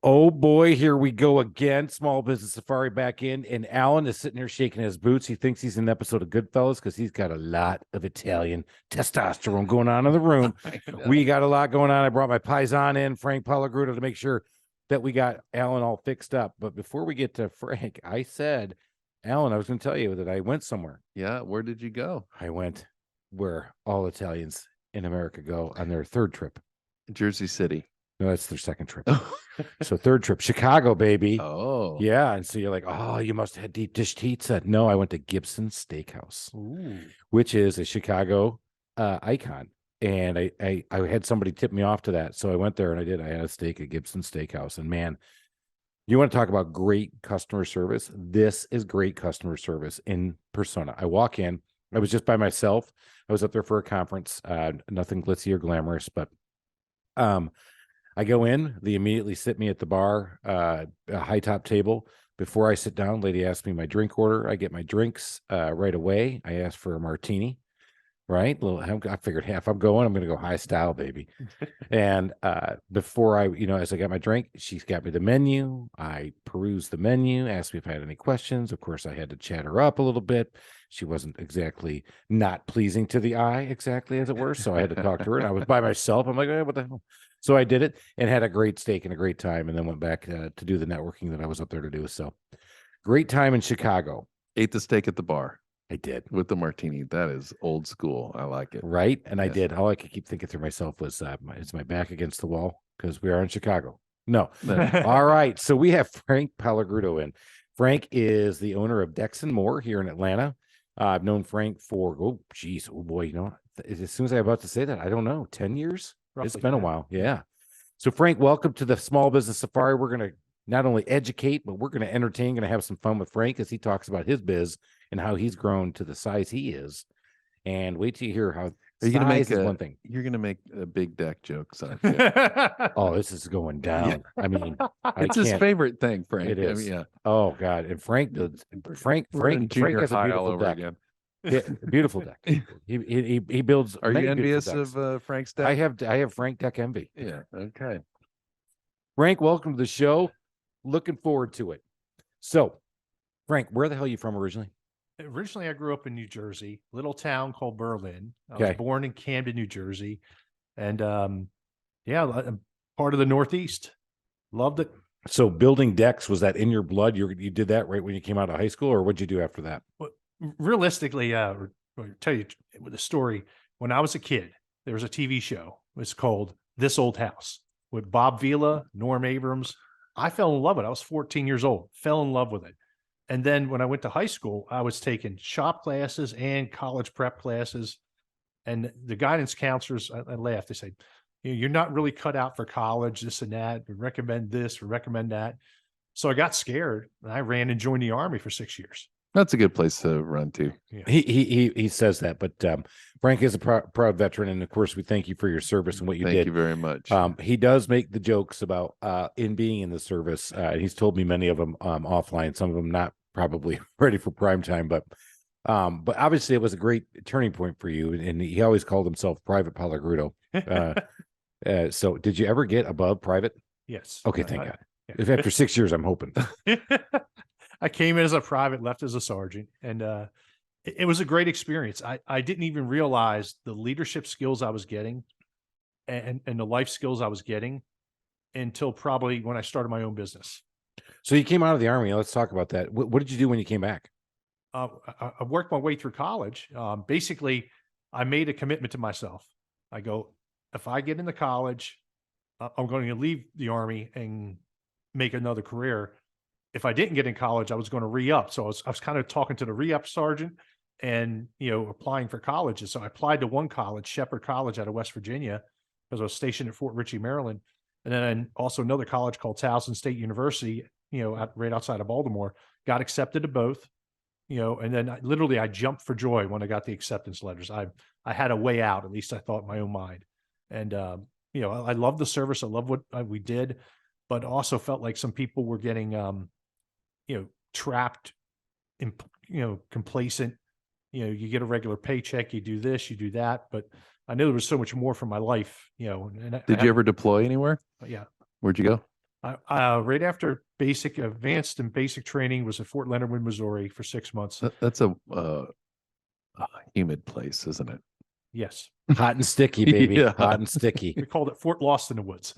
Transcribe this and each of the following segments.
Oh boy, here we go again. Small Business Safari back in, and Alan is sitting here shaking his boots. He thinks he's in an episode of Goodfellas because he's got a lot of Italian testosterone going on in the room. We got a lot going on. I brought my paisan in, Frank Pellegruto, to make sure that we got Alan all fixed up. But before we get to Frank, I said, Alan, I was going to tell you that I went somewhere. Yeah, where did you go? I went where all Italians in America go on their third trip. Jersey City. No, that's their second trip. So third trip, Chicago, baby. Oh. Yeah. And so you're like, oh, you must have had deep dish pizza. No, I went to Gibson Steakhouse, which is a Chicago icon. And I had somebody tip me off to that. So I went there and I had a steak at Gibson Steakhouse. And man, you want to talk about great customer service? This is great customer service in persona. I walk in. I was just by myself. I was up there for a conference. Nothing glitzy or glamorous, but I go in, they immediately sit me at the bar, a high top table. Before I sit down, lady asks me my drink order. I get my drinks right away. I ask for a martini, right? I figured if I'm going, I'm going to go high style, baby. And before as I got my drink, she's got me the menu. I perused the menu, asked me if I had any questions. Of course, I had to chat her up a little bit. She wasn't exactly not pleasing to the eye, exactly as it were. So I had to talk to her, and I was by myself. I'm like, hey, what the hell? So I did it and had a great steak and a great time, and then went back to do the networking that I was up there to do. So great time in Chicago. Ate the steak at the bar. I did. With the martini. That is old school. I like it. Right? And yes. I did. All I could keep thinking through myself was, is my back against the wall? Because we are in Chicago. No. All right. So we have Frank Pellegruto in. Frank is the owner of Dex and More here in Atlanta. I've known Frank for, as soon as I'm about to say that, I don't know, 10 years? Roughly, it's been a while. Yeah. So Frank, welcome to the Small Business Safari. We're going to not only educate, but we're going to entertain, going to have some fun with Frank as he talks about his biz and how he's grown to the size he is. And wait till you hear how size is one thing. You're going to make a big deck joke, son. Oh, this is going down. Yeah. I mean, it's his favorite thing, Frank. It is. I mean, yeah. Oh God. And Frank has a beautiful deck. Again. Yeah, beautiful deck. He builds. Are you envious of Frank's deck? I have Frank deck envy. Yeah. Okay. Frank, welcome to the show. Looking forward to it. So, Frank, where the hell are you from originally? Originally, I grew up in New Jersey, little town called Berlin. I was born in Camden, New Jersey, and I'm part of the Northeast. Loved it. So, building decks, was that in your blood? You did that right when you came out of high school, or what'd you do after that? Well, realistically, I'll tell you the story. When I was a kid, there was a TV show. It was called This Old House with Bob Vila, Norm Abrams. I fell in love with it. I was 14 years old, fell in love with it. And then when I went to high school, I was taking shop classes and college prep classes. And the guidance counselors, I laughed. They said, you're not really cut out for college, this and that. We recommend this, we recommend that. So I got scared and I ran and joined the Army for 6 years. That's a good place to run to. Yeah. He says that, but Frank is a proud veteran, and of course we thank you for your service and what you did. Thank you very much. He does make the jokes about in being in the service. He's told me many of them offline. Some of them not probably ready for prime time, but obviously it was a great turning point for you. And he always called himself Private Pellegruto. So did you ever get above private? Yes. Okay, thank God. Yeah. If after 6 years, I'm hoping. I came in as a private, left as a sergeant, and it was a great experience. I didn't even realize the leadership skills I was getting and the life skills I was getting until probably when I started my own business. So you came out of the Army. Let's talk about that. What did you do when you came back? I worked my way through college. Basically, I made a commitment to myself. I go, if I get into college, I'm going to leave the Army and make another career. If I didn't get in college, I was going to re-up. So I was kind of talking to the re-up sergeant and, applying for colleges. So I applied to one college, Shepherd College out of West Virginia, because I was stationed at Fort Ritchie, Maryland. And then also another college called Towson State University, right outside of Baltimore. Got accepted to both, and then I jumped for joy when I got the acceptance letters. I had a way out, at least I thought in my own mind. And, I love the service. I love what we did, but also felt like some people were getting, trapped in, complacent, you get a regular paycheck, you do this, you do that. But I knew there was so much more for my life, And Did you ever deploy anywhere? Yeah. Where'd you go? Right after advanced and basic training was at Fort Leonard Wood, Missouri for 6 months. That's a humid place, isn't it? Yes. Hot and sticky, baby. Yeah. Hot and sticky. We called it Fort Lost in the Woods.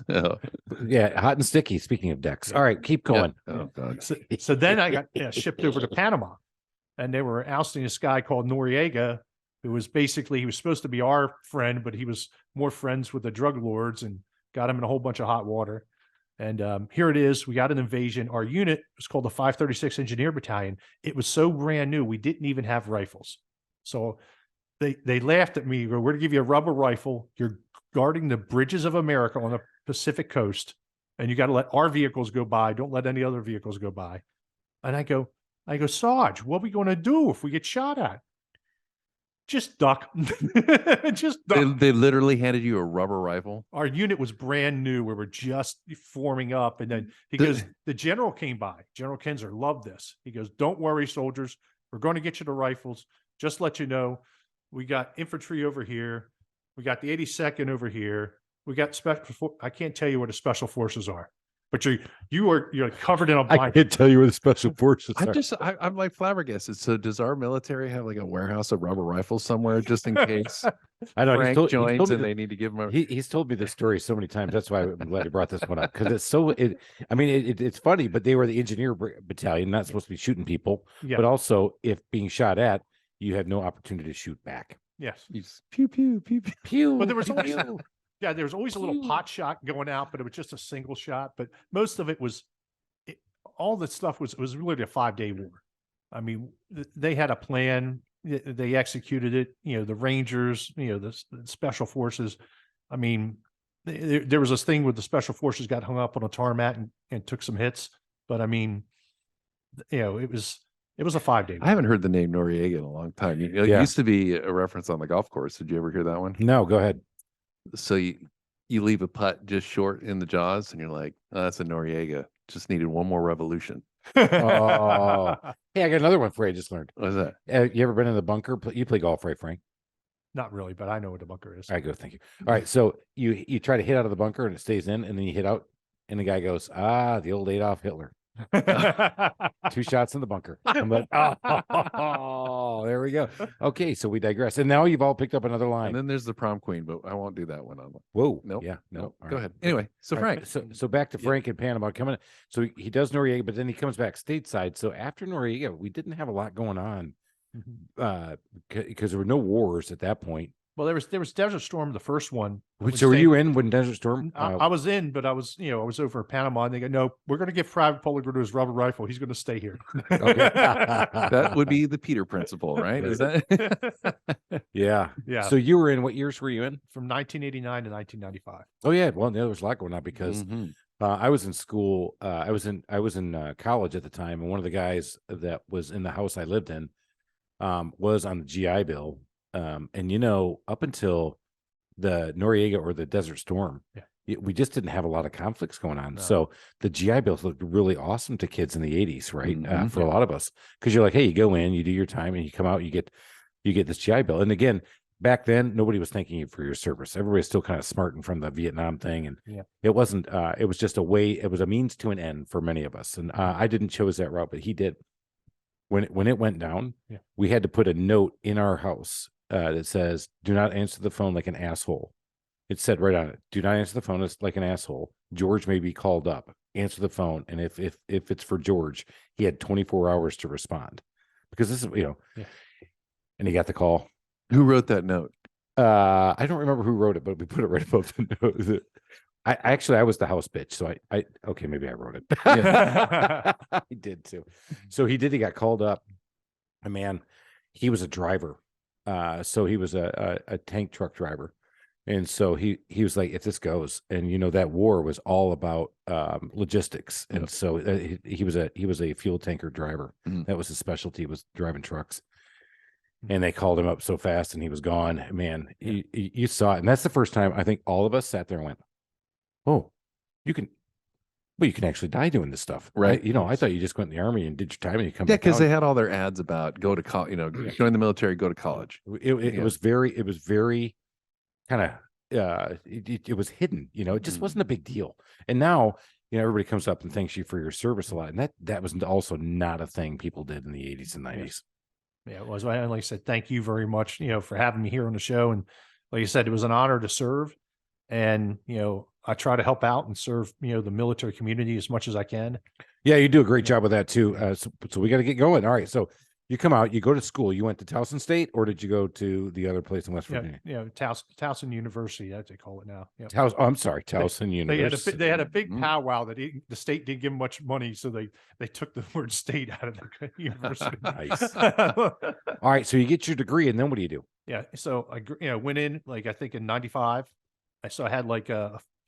Yeah, hot and sticky. Speaking of decks. All right, keep going. Oh, God. So then I got shipped over to Panama, and they were ousting this guy called Noriega, who was he was supposed to be our friend, but he was more friends with the drug lords and got him in a whole bunch of hot water. And here it is. We got an invasion. Our unit was called the 536 Engineer Battalion. It was so brand new, we didn't even have rifles. So they laughed at me. We're going to give you a rubber rifle. You're guarding the bridges of America on the Pacific coast, and you got to let our vehicles go by. Don't let any other vehicles go by. And I go, Sarge, what are we going to do if we get shot at? Just duck. Just duck. They literally handed you a rubber rifle. Our unit was brand new. We were just forming up. And then he goes, the general came by. General Kinzer loved this. He goes, don't worry, soldiers. We're going to get you the rifles. Just let you know, we got infantry over here. We got the 82nd over here. We got special. I can't tell you what the special forces are, but you're covered in a blanket. I can't tell you where the special forces are. I'm like flabbergasted. So does our military have like a warehouse of rubber rifles somewhere just in case I know Frank he's joins and they need to give him a... He's told me this story so many times. That's why I'm glad he brought this one up, because it's funny, but they were the engineer battalion, not supposed to be shooting people, but also if being shot at, you have no opportunity to shoot back. Yes. Pew, pew, pew, pew, pew. But there was always there was always a little pot shot going out, but it was just a single shot. But most of it was all the stuff was really a 5-day war. I mean, they had a plan. They executed it. The Rangers, the special forces. I mean, there was this thing where the special forces got hung up on a tarmac and took some hits. But I mean, it was a 5-day war. I haven't heard the name Noriega in a long time. It used to be a reference on the golf course. Did you ever hear that one? No, go ahead. So you leave a putt just short in the jaws, and you're like, oh, that's a Noriega. Just needed one more revolution. Oh, hey, I got another one for you. I just learned. What is that? You ever been in the bunker? You play golf, right, Frank? Not really, but I know what a bunker is. All right, go. Thank you. All right, so you try to hit out of the bunker and it stays in, and then you hit out, and the guy goes, the old Adolf Hitler. 2 shots in the bunker. I'm like, oh, there we go. Okay, so we digress. And now you've all picked up another line. And then there's the prom queen, but I won't do that one on. Whoa. Nope. Yeah. No. Go ahead. Anyway, so Frank. So back to Frank in Panama coming. So he does Noriega, but then he comes back stateside. So after Noriega, we didn't have a lot going on because there were no wars at that point. Well, there was Desert Storm, the first one. So were you in when Desert Storm? I was in, but I was over in Panama, and they go, no, we're going to give Private Pellegrino his rubber rifle. He's going to stay here. Okay. That would be the Peter principle, right? Is that? Yeah. Yeah. So you were in, what years were you in? From 1989 to 1995. Oh yeah. Well, there was a lot going on because I was in school. I was in college at the time, and one of the guys that was in the house I lived in was on the GI Bill. And up until the Noriega or the Desert Storm, we just didn't have a lot of conflicts going on. No. So the GI Bills looked really awesome to kids in the 80s, right? For a lot of us, because you're like, hey, you go in, you do your time, and you come out, you get this GI Bill. And again, back then, nobody was thanking you for your service. Everybody's still kind of smarting from the Vietnam thing, and it wasn't. It was just a way. It was a means to an end for many of us. And I didn't choose that route, but he did. When it went down, we had to put a note in our house that says, do not answer the phone like an asshole. It said right on it, do not answer the phone like an asshole. George may be called up. Answer the phone. And if it's for George, he had 24 hours to respond. Because this is, and he got the call. Who wrote that note? I don't remember who wrote it, but we put it right above the note. I was the house bitch. So okay, maybe I wrote it. I did too. So he got called up. And man, he was a driver. So he was a tank truck driver. And so he was like, if this goes, and that war was all about logistics. And so he was a fuel tanker driver. That was his specialty, was driving trucks. And they called him up so fast and he was gone. Man, you saw it. And that's the first time I think all of us sat there and went, oh, you can actually die doing this stuff. Right. I thought you just went in the army and did your time and you come back. Yeah, because they had all their ads about go to college, join the military, go to college. It was very kind of, it was hidden, it just wasn't a big deal. And now everybody comes up and thanks you for your service a lot. And that was also not a thing people did in the 80s and 90s. Yeah, it was. Like I said, thank you very much, for having me here on the show. And like I said, it was an honor to serve. And, I try to help out and serve, the military community as much as I can. Yeah, you do a great job with that too. So we got to get going. All right. So you come out, you go to school. You went to Towson State, or did you go to the other place in West Virginia? Towson University, as they call it now. Yeah. I'm sorry, Towson University. They had a big powwow that the state didn't give them much money, so they took the word state out of the university. Nice. All right. So you get your degree, and then what do you do? Yeah. So I went in I think in '95. So I had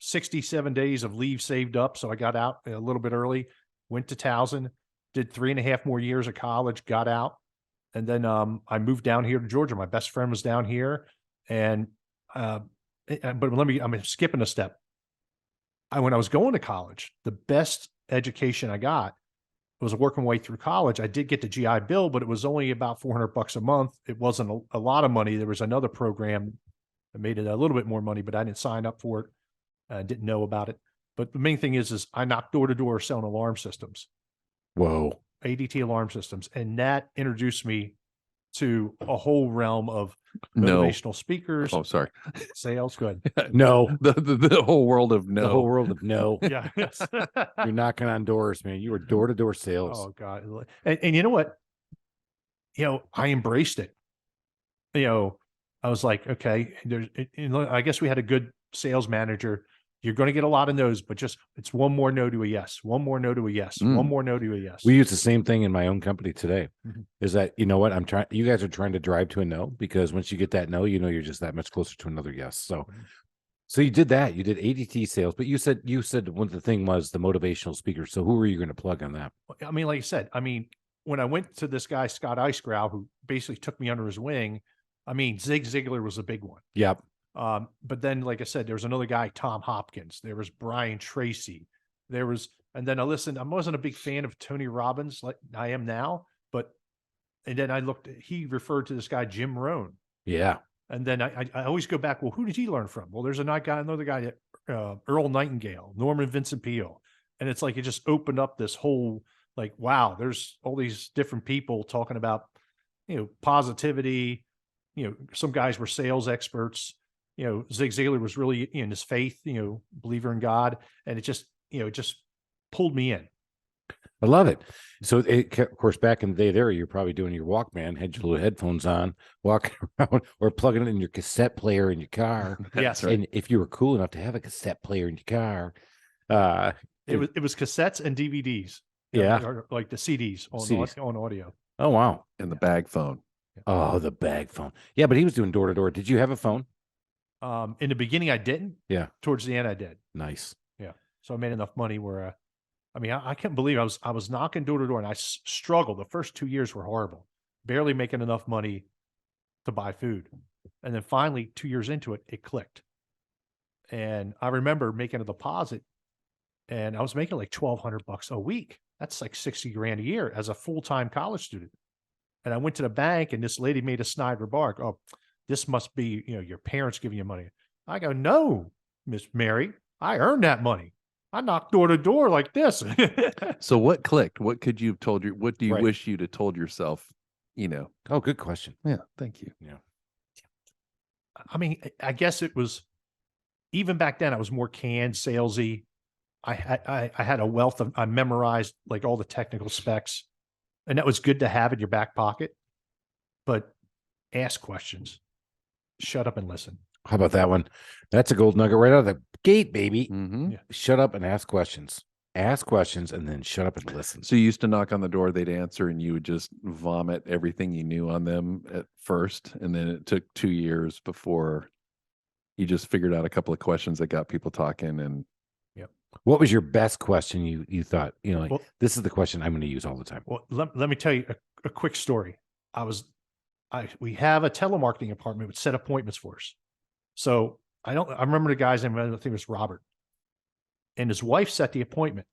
67 days of leave saved up. So I got out a little bit early, went to Towson, did 3.5 more years of college, got out. And then I moved down here to Georgia. My best friend was down here. And, but I'm skipping a step. When I was going to college, the best education I got was working my way through college. I did get the GI Bill, but it was only about $400 a month. It wasn't a lot of money. There was another program that made it a little bit more money, but I didn't sign up for it. I didn't know about it. But the main thing is I knocked door to door selling alarm systems. Whoa. ADT alarm systems. And that introduced me to a whole realm of motivational speakers. Oh, sorry. Sales. Good. No. The whole world of no. The whole world of no. Yeah. Yes. You're knocking on doors, man. You were door to door sales. Oh God. And you know what? I embraced it. I was like, okay, I guess we had a good sales manager. You're going to get a lot of no's, but it's one more no to a yes, one more no to a yes, one more no to a yes. We use the same thing in my own company today. Is that, what you guys are trying to drive to a no, because once you get that no, you're just that much closer to another yes. So you did that. You did ADT sales, but you said one of the thing was the motivational speaker. So who were you going to plug on that? I mean, like you said, when I went to this guy, Scott Icegrow, who basically took me under his wing, Zig Ziglar was a big one. Yep. But then, like I said, there was another guy, Tom Hopkins. There was Brian Tracy. And then I wasn't a big fan of Tony Robbins like I am now, and then he referred to this guy, Jim Rohn. Yeah. And then I always go back, well, who did he learn from? Well, there's another guy, Earl Nightingale, Norman Vincent Peale. And it's like, it just opened up this whole, wow, there's all these different people talking about, positivity. Some guys were sales experts. Zig Ziglar was really in his faith, believer in God. And it just pulled me in. I love it. So, of course, back in the day you're probably doing your Walkman, had your little headphones on, walking around, or plugging it in your cassette player in your car. Yes. And if you were cool enough to have a cassette player in your car, it was cassettes and DVDs. Yeah. Or like the CDs on audio. Oh, wow. And the bag phone. Oh, the bag phone. Yeah, but he was doing door to door. Did you have a phone? In the beginning, I didn't. Yeah. Towards the end, I did. Nice. Yeah. So I made enough money where, I can't believe I was knocking door to door, and I struggled. The first 2 years were horrible, barely making enough money to buy food. And then finally, 2 years into it, it clicked. And I remember making a deposit, and I was making like $1,200 a week. That's like 60 grand a year as a full-time college student. And I went to the bank, and this lady made a snide remark. Oh, this must be, your parents giving you money. I go, no, Miss Mary, I earned that money. I knocked door to door like this. So what clicked? What could you have told you? What do you Right. wish you'd have told yourself? Oh, good question. Yeah. Thank you. Yeah. I guess it was, even back then I was more canned, salesy. I had a wealth of, I memorized like all the technical specs, and that was good to have in your back pocket, but ask questions, shut up and listen. How about that one? That's a gold nugget right out of the gate, baby. Mm-hmm. Yeah. Shut up and ask questions. Ask questions and then shut up and listen. So you used to knock on the door, they'd answer, and you would just vomit everything you knew on them at first. And then it took 2 years before you just figured out a couple of questions that got people talking. And What was your best question you thought, Well- this is the question I'm going to use all the time? Well, let me tell you a quick story. We have a telemarketing department with set appointments for us. So I remember the guy's name, I think it was Robert, and his wife set the appointment.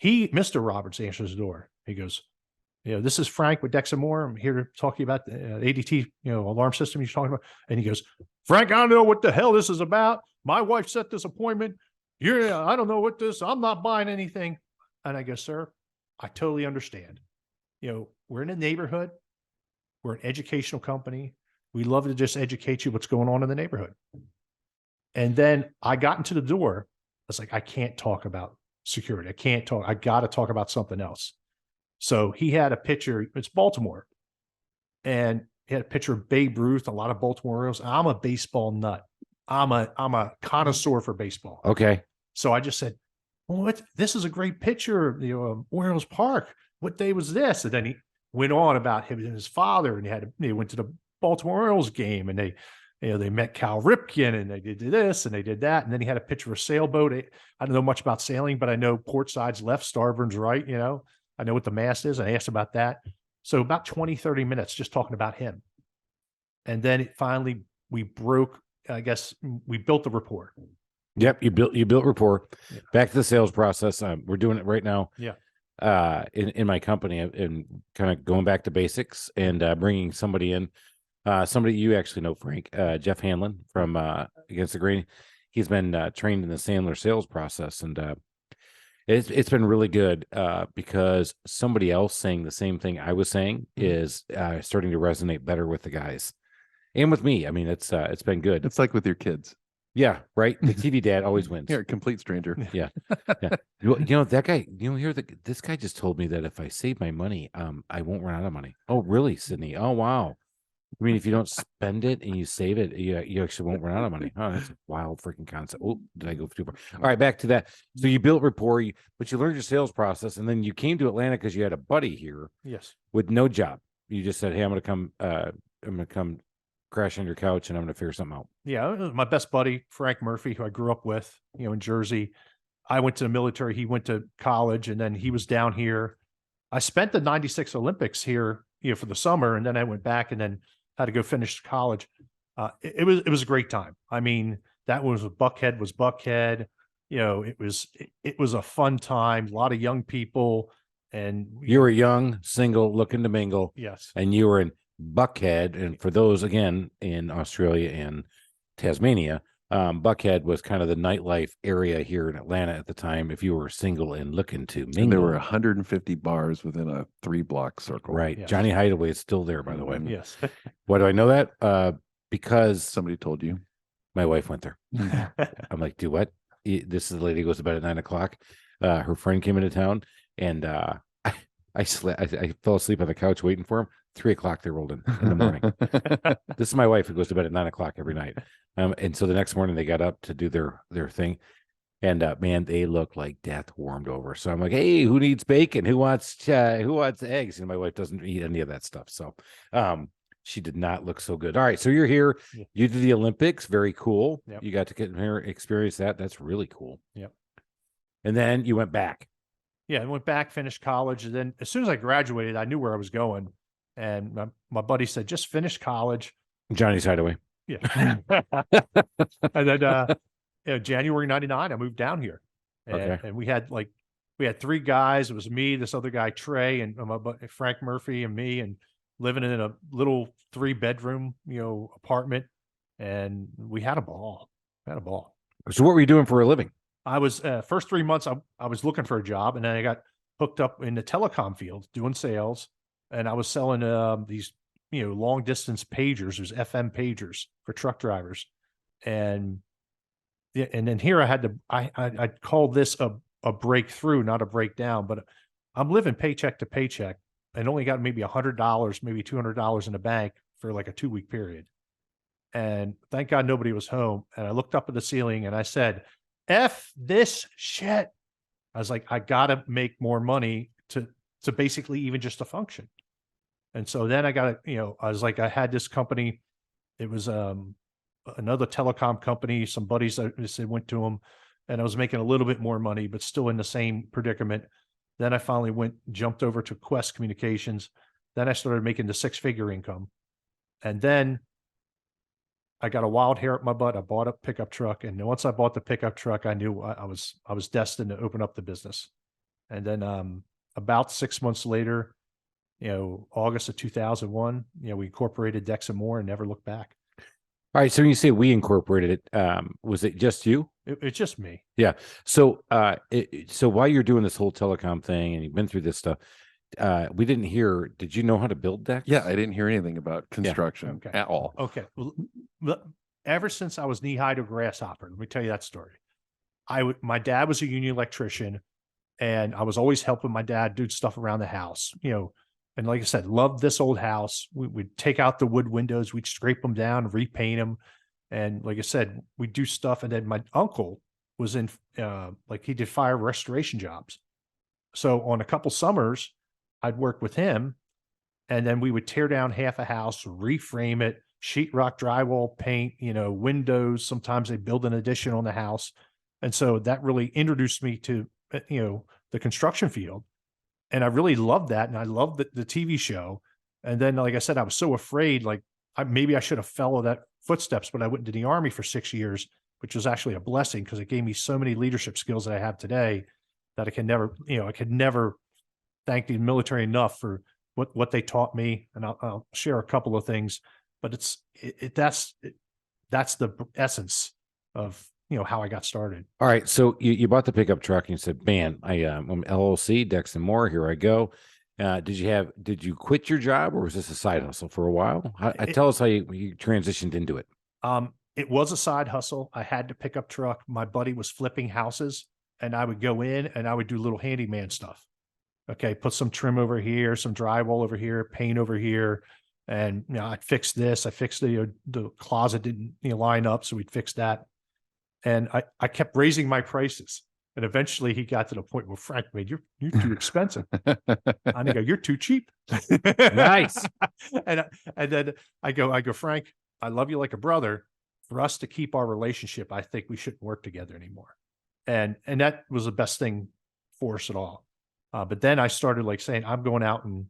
Mr. Roberts answers the door. He goes, this is Frank with Dexamore. I'm here to talk to you about the ADT, alarm system you're talking about. And he goes, Frank, I don't know what the hell this is about. My wife set this appointment. I don't know what this, I'm not buying anything. And I go, sir, I totally understand. We're in a neighborhood. We're an educational company. We love to just educate you what's going on in the neighborhood. And then I got into the door. I was like, I can't talk about security. I can't talk. I got to talk about something else. So he had a picture. It's Baltimore. And he had a picture of Babe Ruth, a lot of Baltimore Orioles. I'm a baseball nut. I'm a connoisseur for baseball. Okay. So I just said, well, this is a great picture of Orioles Park. What day was this? And then he went on about him and his father, and they went to the Baltimore Orioles game, and they met Cal Ripken, and they did this and they did that. And then he had a picture of a sailboat. I don't know much about sailing, but I know port side's left, starboard's right. I know what the mast is. And I asked about that. So about 20, 30 minutes just talking about him. And then we broke, I guess we built the rapport. Yep. You built rapport. Yeah. Back to the sales process. We're doing it right now. Yeah. In my company, and kind of going back to basics and bringing somebody in, somebody you actually know, Frank, Jeff Hanlon from Against the Grain. He's been trained in the Sandler sales process, and it's been really good because somebody else saying the same thing I was saying is starting to resonate better with the guys and with me. I mean, it's been good. It's like with your kids. Yeah, right. The TV dad always wins. You're a complete stranger. Yeah. That guy. This guy just told me that if I save my money, I won't run out of money. Oh, really, Sydney? Oh, wow. I mean, if you don't spend it and you save it, you actually won't run out of money. Oh, that's a wild freaking concept. Oh, did I go too far? All right, back to that. So you built rapport, but you learned your sales process, and then you came to Atlanta because you had a buddy here. Yes. With no job. You just said, "Hey, I'm going to come crash on your couch, and I'm going to figure something out." Yeah, it was my best buddy, Frank Murphy, who I grew up with, in Jersey. I went to the military. He went to college, and then he was down here. I spent the 96 Olympics here, for the summer, and then I went back and then had to go finish college. It was a great time. I mean, that was Buckhead. It was a fun time. A lot of young people, and you were young, single, looking to mingle. Yes, and you were in Buckhead. And for those again in Australia and Tasmania, Buckhead was kind of the nightlife area here in Atlanta at the time. If you were single and looking to mingle, and there were 150 bars within a 3-block circle. Right. Yes. Johnny Hideaway is still there, by the way. Yes. Why do I know that? Because somebody told you. My wife went there. I'm like, do what? This is the lady who goes to bed at 9:00. Her friend came into town, and I fell asleep on the couch waiting for him. 3:00 they rolled in the morning. This is my wife who goes to bed at 9:00 every night. And so the next morning they got up to do their thing, and man, they look like death warmed over. So I'm like, hey, who needs bacon? Who wants eggs? And my wife doesn't eat any of that stuff. So she did not look so good. All right, so you're here. Yeah. You did the Olympics. Very cool. Yep. You got to get here, experience that. That's really cool. Yep. And then you went back. Yeah, I went back, finished college, and then as soon as I graduated, I knew where I was going. And my buddy said, just finish college. Johnny's Hideaway. Yeah. And then January 99, I moved down here. And we had 3 guys. It was me, this other guy, Trey, and my buddy, Frank Murphy, and me, and living in a little 3-bedroom, apartment. And we had a ball. So what were you doing for a living? I was first 3 months, I was looking for a job, and then I got hooked up in the telecom field doing sales. And I was selling these, long distance pagers. There's FM pagers for truck drivers. And then here I call this a breakthrough, not a breakdown, but I'm living paycheck to paycheck and only got maybe $100, maybe $200 in the bank for like a 2-week period. And thank God nobody was home. And I looked up at the ceiling and I said, F this shit. I was like, I got to make more money to basically even just to function. And so then I got I was like, I had this company. It was another telecom company. Some buddies I said went to them, and I was making a little bit more money, but still in the same predicament. Then I finally jumped over to Quest Communications. Then I started making the 6-figure income. And then I got a wild hair up my butt. I bought a pickup truck. And once I bought the pickup truck, I knew I was destined to open up the business. And then about 6 months later, August of 2001, we incorporated Dex and More and never looked back. All right. So when you say we incorporated it, was it just you? It's just me. Yeah. So, so while you're doing this whole telecom thing and you've been through this stuff, we didn't hear, did you know how to build decks? Yeah, I didn't hear anything about construction Okay. at all. Okay. Well, ever since I was knee high to a grasshopper, let me tell you that story. My dad was a union electrician, and I was always helping my dad do stuff around the house, and like I said, loved this old house. We'd take out the wood windows, we'd scrape them down, repaint them. And like I said, we'd do stuff. And then my uncle was in, he did fire restoration jobs. So on a couple summers, I'd work with him, and then we would tear down half a house, reframe it, sheetrock, drywall, paint, windows. Sometimes they build an addition on the house. And so that really introduced me to, the construction field. And I really loved that. And I loved the TV show. And then, like I said, I was so afraid, maybe I should have followed that footsteps, but I went into the Army for 6 years, which was actually a blessing because it gave me so many leadership skills that I have today that I could never thank the military enough for what they taught me. And I'll share a couple of things, but that's the essence of, how I got started. All right. So you bought the pickup truck and you said, man, I'm LLC, Dex and More, here I go. Did you quit your job, or was this a side hustle for a while? Tell us how you transitioned into it. It was a side hustle. I had the pickup truck. My buddy was flipping houses, and I would go in and I would do little handyman stuff. Okay. Put some trim over here, some drywall over here, paint over here. And, I'd fix this. I fixed the closet didn't line up. So we'd fix that. And I kept raising my prices. And eventually he got to the point where, Frank, man, you're too expensive. And I go, you're too cheap. Nice. And then I go, Frank, I love you like a brother. For us to keep our relationship, I think we shouldn't work together anymore. And that was the best thing for us at all. But then I started saying, I'm going out and,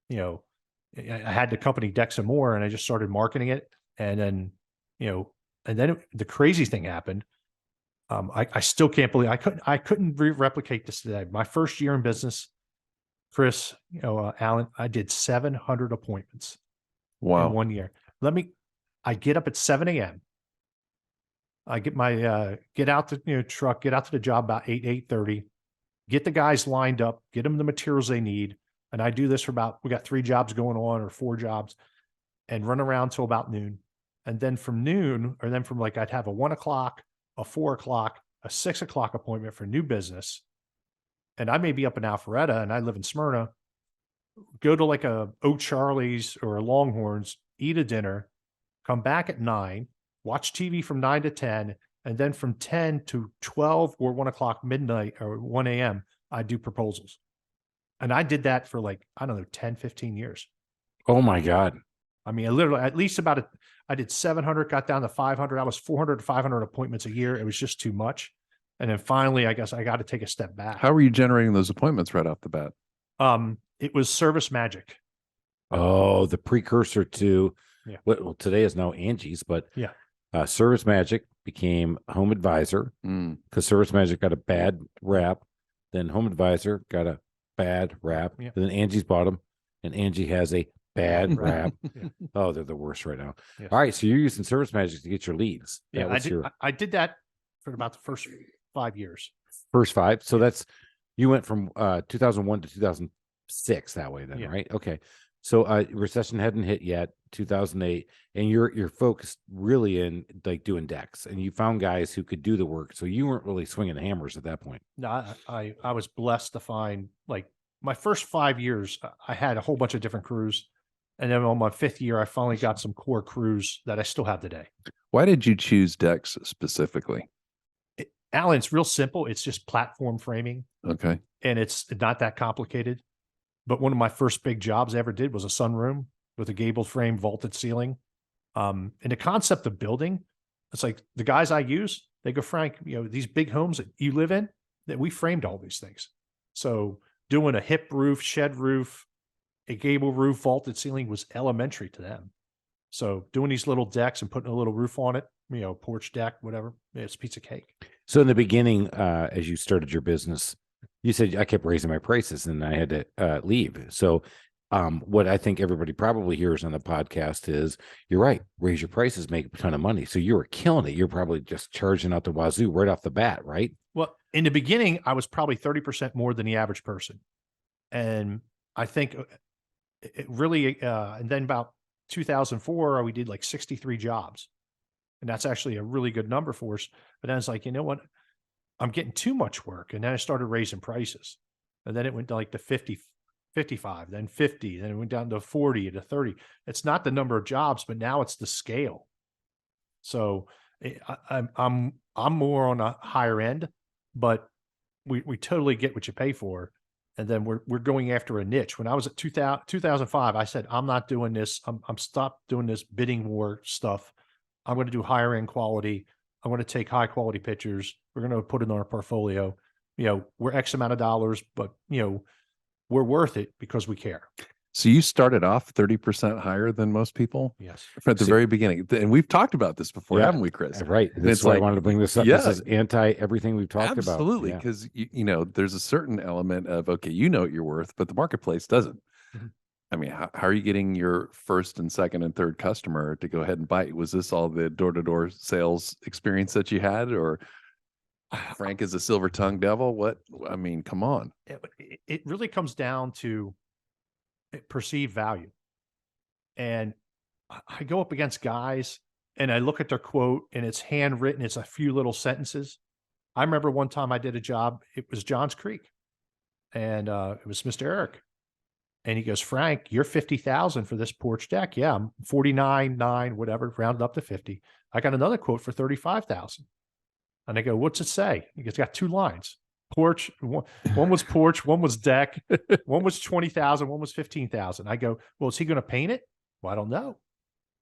I had the company Dex and More, and I just started marketing it. And then, the crazy thing happened. I still can't believe I couldn't replicate this today. My first year in business, Chris, Alan, I did 700 appointments. Wow. In 1 year. I get up at 7 a.m. I get my, get out the truck, get out to the job about 8:30, get the guys lined up, get them the materials they need. And I do this for we got 3 jobs going on, or 4 jobs, and run around till about noon. And then from noon, or then from I'd have a 1 o'clock, a 4 o'clock, a 6 o'clock appointment for new business. And I may be up in Alpharetta and I live in Smyrna, go to a O'Charlie's or a Longhorns, eat a dinner, come back at 9, watch TV from 9 to 10. And then from 10 to 12 or 1 o'clock midnight or 1 a.m., I do proposals. And I did that for 10, 15 years. Oh my God. I mean, I literally, at least I did 700, got down to 500. I was 400 to 500 appointments a year. It was just too much. And then finally, I guess I got to take a step back. How were you generating those appointments right off the bat? It was Service Magic. Oh, the precursor to what today is now Angie's, but yeah. Service Magic became Home Advisor because Service Magic got a bad rap. Then Home Advisor got a bad rap. Yeah. And then Angie's bought them, and Angie has a bad rap. Yeah. Oh, they're the worst right now. Yeah. All right, so you're using Service Magic to get your leads. Yeah, I did that for about the first 5 years. First 5. So that's, you went from 2001 to 2006 that way then, right? Okay. So recession hadn't hit yet, 2008, and you're focused really in doing decks, and you found guys who could do the work. So you weren't really swinging hammers at that point. No, I was blessed to find my first 5 years, I had a whole bunch of different crews. And then on my 5th year, I finally got some core crews that I still have today. Why did you choose decks specifically? Alan, it's real simple. It's just platform framing. Okay. And it's not that complicated. But one of my first big jobs I ever did was a sunroom with a gable frame, vaulted ceiling. And the concept of building, it's the guys I use, they go, Frank, these big homes that you live in, that we framed all these things. So doing a hip roof, shed roof, a gable roof, vaulted ceiling was elementary to them. So doing these little decks and putting a little roof on it, porch deck, whatever, it's a piece of cake. So in the beginning, as you started your business, you said I kept raising my prices and I had to leave. So what I think everybody probably hears on the podcast is, you're right, raise your prices, make a ton of money. So you were killing it. You're probably just charging out the wazoo right off the bat, right? Well, in the beginning, I was probably 30% more than the average person. And I think it really, and then about 2004, we did like 63 jobs. And that's actually a really good number for us. But then it's like, you know what? I'm getting too much work. And then I started raising prices. And then it went to like the 50, 55, then 50, then it went down to 40 to 30. It's not the number of jobs, but now it's the scale. So I'm more on a higher end, but we totally get what you pay for. And then we're going after a niche. When I was at 2005, I said, I'm not doing this. I'm stopped doing this bidding war stuff. I'm going to do higher end quality. I'm going to take high quality pictures. We're going to put it in our portfolio. We're X amount of dollars, but we're worth it because we care. So you started off 30% higher than most people? Yes. At the very beginning. And we've talked about this before, Yeah. haven't we, Chris? Right. That's why I wanted to bring this up. Yeah. This is anti everything we've talked about. Absolutely. Because, there's a certain element of, okay, you know what you're worth, but the marketplace doesn't. Mm-hmm. I mean, how are you getting your first and second and third customer to go ahead and buy? Was this all the door-to-door sales experience that you had, or Frank is a silver-tongued devil? What? I mean, come on. It really comes down to perceived value. And I go up against guys and I look at their quote and it's handwritten. It's a few little sentences. I remember one time I did a job. It was Johns Creek and it was Mr. Eric. And he goes, Frank, you're 50,000 for this porch deck. Yeah, I'm 49.9, whatever, rounded up to 50. I got another quote for 35,000. And I go, what's it say? It's got two lines. Porch, one was porch, one was deck, one was 20,000, one was 15,000. I go, well, is he going to paint it? Well, I don't know.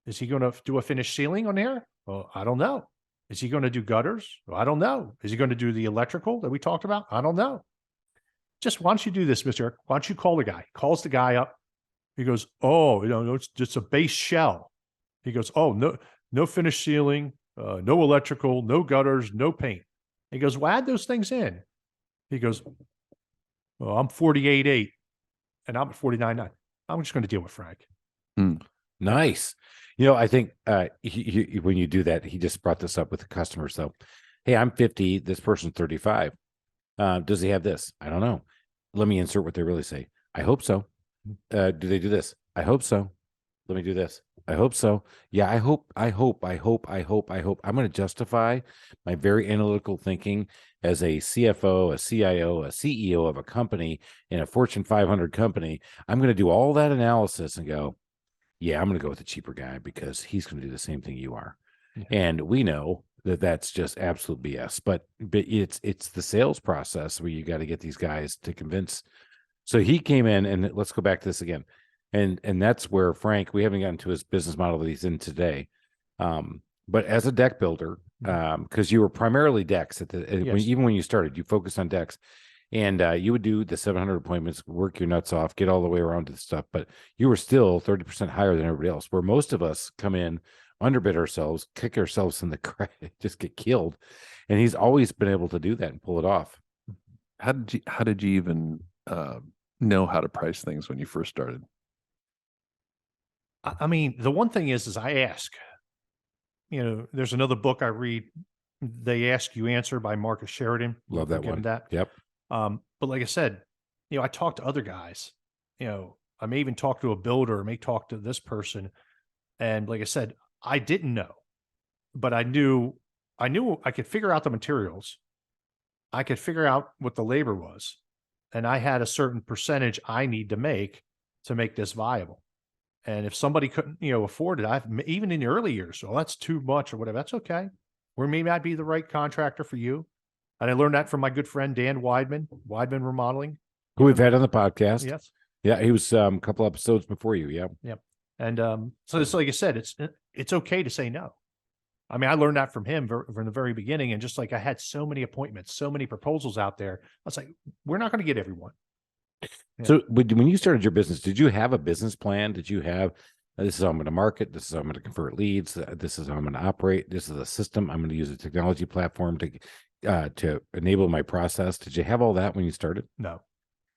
Is he going to do a finished ceiling on there? Well, I don't know. Is he going to do gutters? Well, I don't know. Is he going to do the electrical that we talked about? I don't know. Just why don't you do this, Mr. Eric? Why don't you call the guy? Calls the guy up. He goes, oh, it's just a base shell. He goes, oh, no finished ceiling, no electrical, no gutters, no paint. He goes, well, add those things in. He goes, well, I'm 48.8 and I'm at 49.9. I'm just going to deal with Frank. Nice. I think when you do that, he just brought this up with the customer. So, hey, I'm 50. This person's 35. Does he have this? I don't know. Let me insert what they really say. I hope so. Do they do this? I hope so. Let me do this. I hope so. Yeah, I hope. I'm going to justify my very analytical thinking as a CFO, a CIO, a CEO of a company in a Fortune 500 company. I'm going to do all that analysis and go, yeah, I'm going to go with the cheaper guy because he's going to do the same thing you are. Yeah. And we know that that's just absolute BS, but it's the sales process where you got to get these guys to convince. So he came in, and let's go back to this again. And that's where Frank, we haven't gotten to his business model that he's in today. But as a deck builder, because you were primarily decks even when you started, you focused on decks, and you would do the 700 appointments, work your nuts off, get all the way around to the stuff, but you were still 30% higher than everybody else, where most of us come in, underbid ourselves, kick ourselves in the credit, just get killed. And he's always been able to do that and pull it off. How did you even know how to price things when you first started? I mean, the one thing is I ask. There's another book I read, They Ask You Answer by Marcus Sheridan. Love that one. Yep. But like I said, I talk to other guys. I may even talk to a builder, I may talk to this person. And like I said, I didn't know, but I knew I could figure out the materials. I could figure out what the labor was. And I had a certain percentage I need to make this viable. And if somebody couldn't, afford it, even in the early years, so that's too much or whatever, that's okay. Or maybe I'd be the right contractor for you. And I learned that from my good friend, Dan Weidman Remodeling. Who we've had on the podcast. Yes. Yeah. He was a couple episodes before you. Yeah. Yep. And so it's like I said, it's okay to say no. I mean, I learned that from him from the very beginning. And just like I had so many appointments, so many proposals out there, I was like, we're not going to get everyone. Yeah. So when you started your business, did you have a business plan? Did you have, this is how I'm going to market, this is how I'm going to convert leads, this is how I'm going to operate, this is a system, I'm going to use a technology platform to enable my process? Did you have all that when you started? No,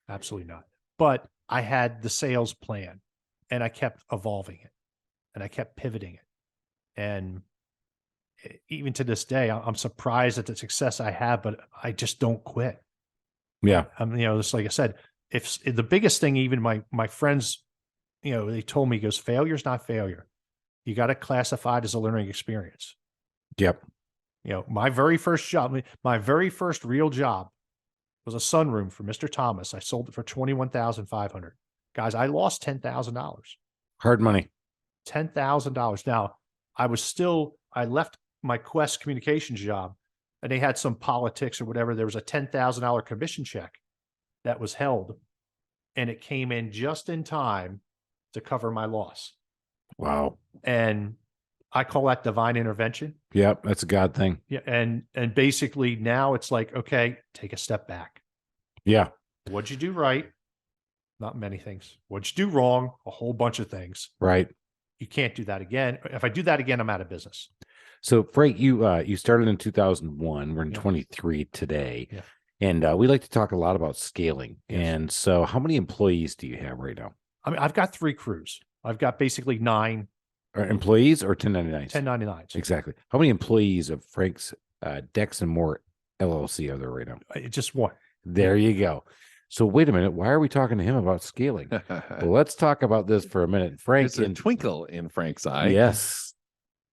absolutely not. but I had the sales plan and I kept evolving it and I kept pivoting it. And even to this day, I'm surprised at the success I have, but I just don't quit. Yeah. Just like I said, if the biggest thing, even my friends, they told me, goes, failure's not failure. You got to classify it as a learning experience. Yep. My very first job, my very first real job was a sunroom for Mr. Thomas. I sold it for $21,500. Guys, I lost $10,000. Hard money. $10,000. Now, I left my Quest communications job and they had some politics or whatever. There was a $10,000 commission check that was held and it came in just in time to cover my loss. Wow. And I call that divine intervention. Yep. That's a God thing. Yeah. And basically now it's like, okay, take a step back. Yeah. What'd you do right? Not many things. What'd you do wrong? A whole bunch of things. Right. You can't do that again. If I do that again, I'm out of business. So Frank, you started in 2001. We're in 23 today. Yeah. And we like to talk a lot about scaling. Yes. And so how many employees do you have right now? I mean, I've got 3 crews. I've got basically 9. Are employees or 1099s? 1099s. Exactly. How many employees of Frank's Dex and More LLC are there right now? Just one. There you go. So wait a minute. Why are we talking to him about scaling? Well, let's talk about this for a minute. Frank, There's a twinkle in Frank's eye. Yes.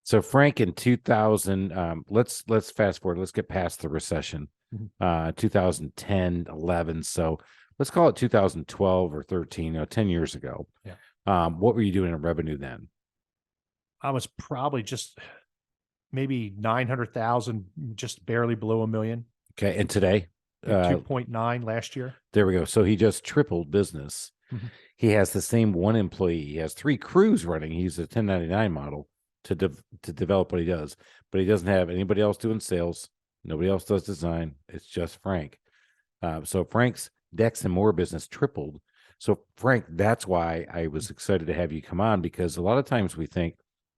So Frank, in 2000, let's fast forward. Let's get past the recession. 2010, 11. So let's call it 2012 or 13. 10 years ago. Yeah. What were you doing in revenue then? I was probably just maybe 900,000, just barely below $1 million. Okay. And today? 2.9 last year. There we go. So he just tripled business. Mm-hmm. He has the same one employee. He has 3 crews running. He's a 1099 model to develop what he does, but he doesn't have anybody else doing sales. Nobody else does design. It's just Frank. So Frank's Dex and More business tripled. So Frank, that's why I was excited to have you come on, because a lot of times we think,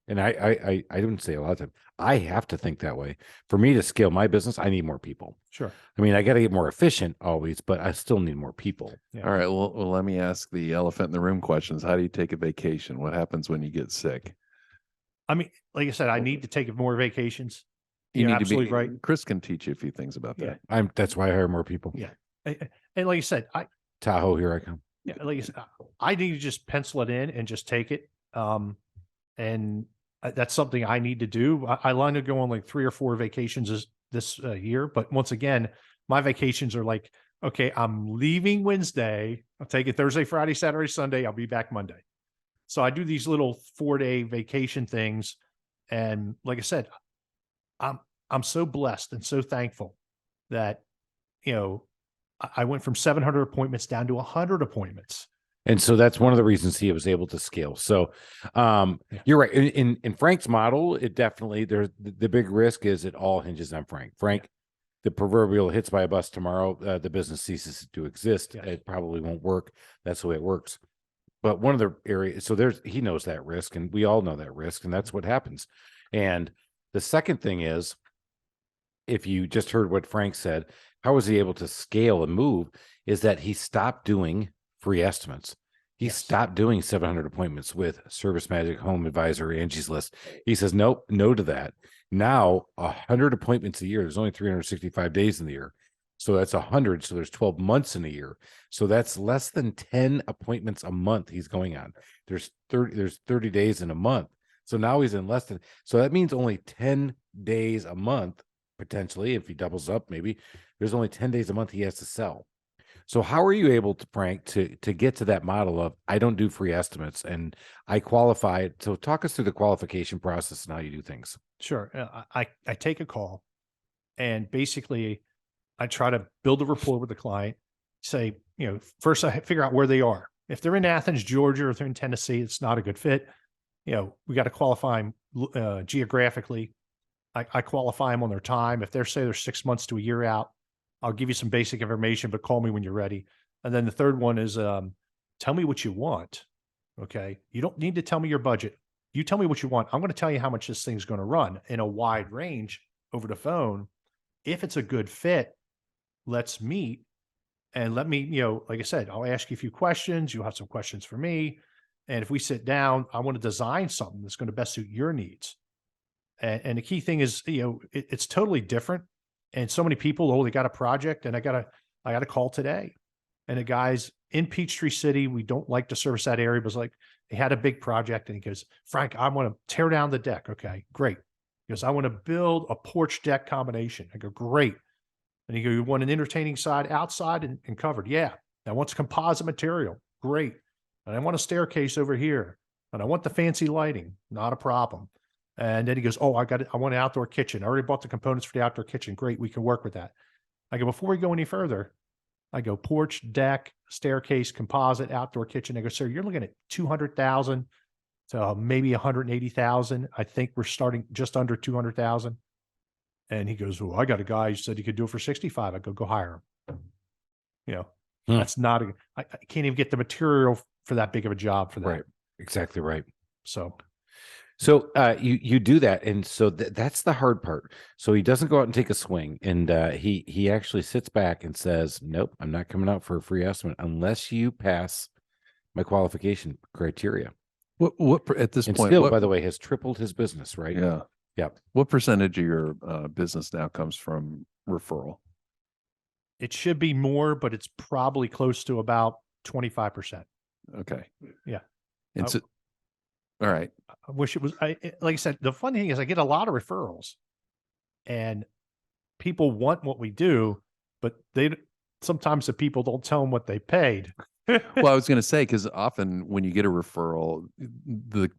and I didn't say a lot of time, I have to think that way. For me to scale my business, I need more people. Sure. I mean, I got to get more efficient always, but I still need more people. Yeah. All right. Well, let me ask the elephant in the room questions. How do you take a vacation? What happens when you get sick? I mean, like I said, I need to take more vacations. You need absolutely to be right. Chris can teach you a few things about that. That's why I hire more people. Yeah. And like you said, Tahoe, here I come. Yeah. Like you said, I need to just pencil it in and just take it. And that's something I need to do. I line to go on like 3 or 4 vacations this year. But once again, my vacations are like, okay, I'm leaving Wednesday. I'll take it Thursday, Friday, Saturday, Sunday. I'll be back Monday. So I do these little 4-day vacation things. And like I said, I'm so blessed and so thankful that, I went from 700 appointments down to 100 appointments. And so that's one of the reasons he was able to scale. So you're right. In Frank's model, it definitely, the big risk is it all hinges on Frank. Frank, the proverbial hits by a bus tomorrow, the business ceases to exist. Yes. It probably won't work. That's the way it works. But one of the areas, so he knows that risk, and we all know that risk, and that's what happens. And the second thing is, if you just heard what Frank said, how was he able to scale and move, is that he stopped doing free estimates. He stopped doing 700 appointments with Service Magic, Home Advisor, Angie's List. He says, nope, no to that. Now 100 appointments a year. There's only 365 days in the year. So that's 100. So there's 12 months in a year. So that's less than 10 appointments a month he's going on. There's 30 days in a month. So now he's in less than, so that means only 10 days a month, potentially, if he doubles up, maybe there's only 10 days a month he has to sell. So how are you able to, Frank, to get to that model of, I don't do free estimates and I qualify it? So talk us through the qualification process and how you do things. Sure. I take a call and basically I try to build a rapport with the client, say, first I figure out where they are. If they're in Athens, Georgia, or if they're in Tennessee, it's not a good fit. We got to qualify them geographically. I qualify them on their time. If they're 6 months to a year out, I'll give you some basic information, but call me when you're ready. And then the third one is, tell me what you want. Okay. You don't need to tell me your budget. You tell me what you want. I'm going to tell you how much this thing's going to run in a wide range over the phone. If it's a good fit, let's meet. and let me, like I said, I'll ask you a few questions. You'll have some questions for me. And if we sit down, I want to design something that's going to best suit your needs. And the key thing is, it's totally different. And so many people, oh, they got a project, and I got a call today. And the guy's in Peachtree City. We don't like to service that area, but it's like, he had a big project, and he goes, Frank, I want to tear down the deck. Okay, great. He goes, I want to build a porch deck combination. I go, great. And he goes, you want an entertaining side, outside, and covered? Yeah. I want composite material. Great. And I want a staircase over here. And I want the fancy lighting. Not a problem. And then he goes, oh, I want an outdoor kitchen. I already bought the components for the outdoor kitchen. Great. We can work with that. I go, before we go any further, I go, porch, deck, staircase, composite, outdoor kitchen. I go, sir, you're looking at 200,000 to maybe 180,000. I think we're starting just under 200,000. And he goes, well, I got a guy who said he could do it for 65. I go hire him. That's not I can't even get the material for that big of a job for that. Right. Exactly right. So you do that. And so that's the hard part. So he doesn't go out and take a swing, and he actually sits back and says, nope, I'm not coming out for a free estimate unless you pass my qualification criteria. What at this And point, still, by the way, has tripled his business, right? Yeah. Yep. What percentage of your business now comes from referral? it should be more, but it's probably close to about 25%. Okay. Yeah. And so, all right. I wish it was, like I said, the funny thing is I get a lot of referrals and people want what we do, but sometimes the people don't tell them what they paid. Well, I was going to say, because often when you get a referral, the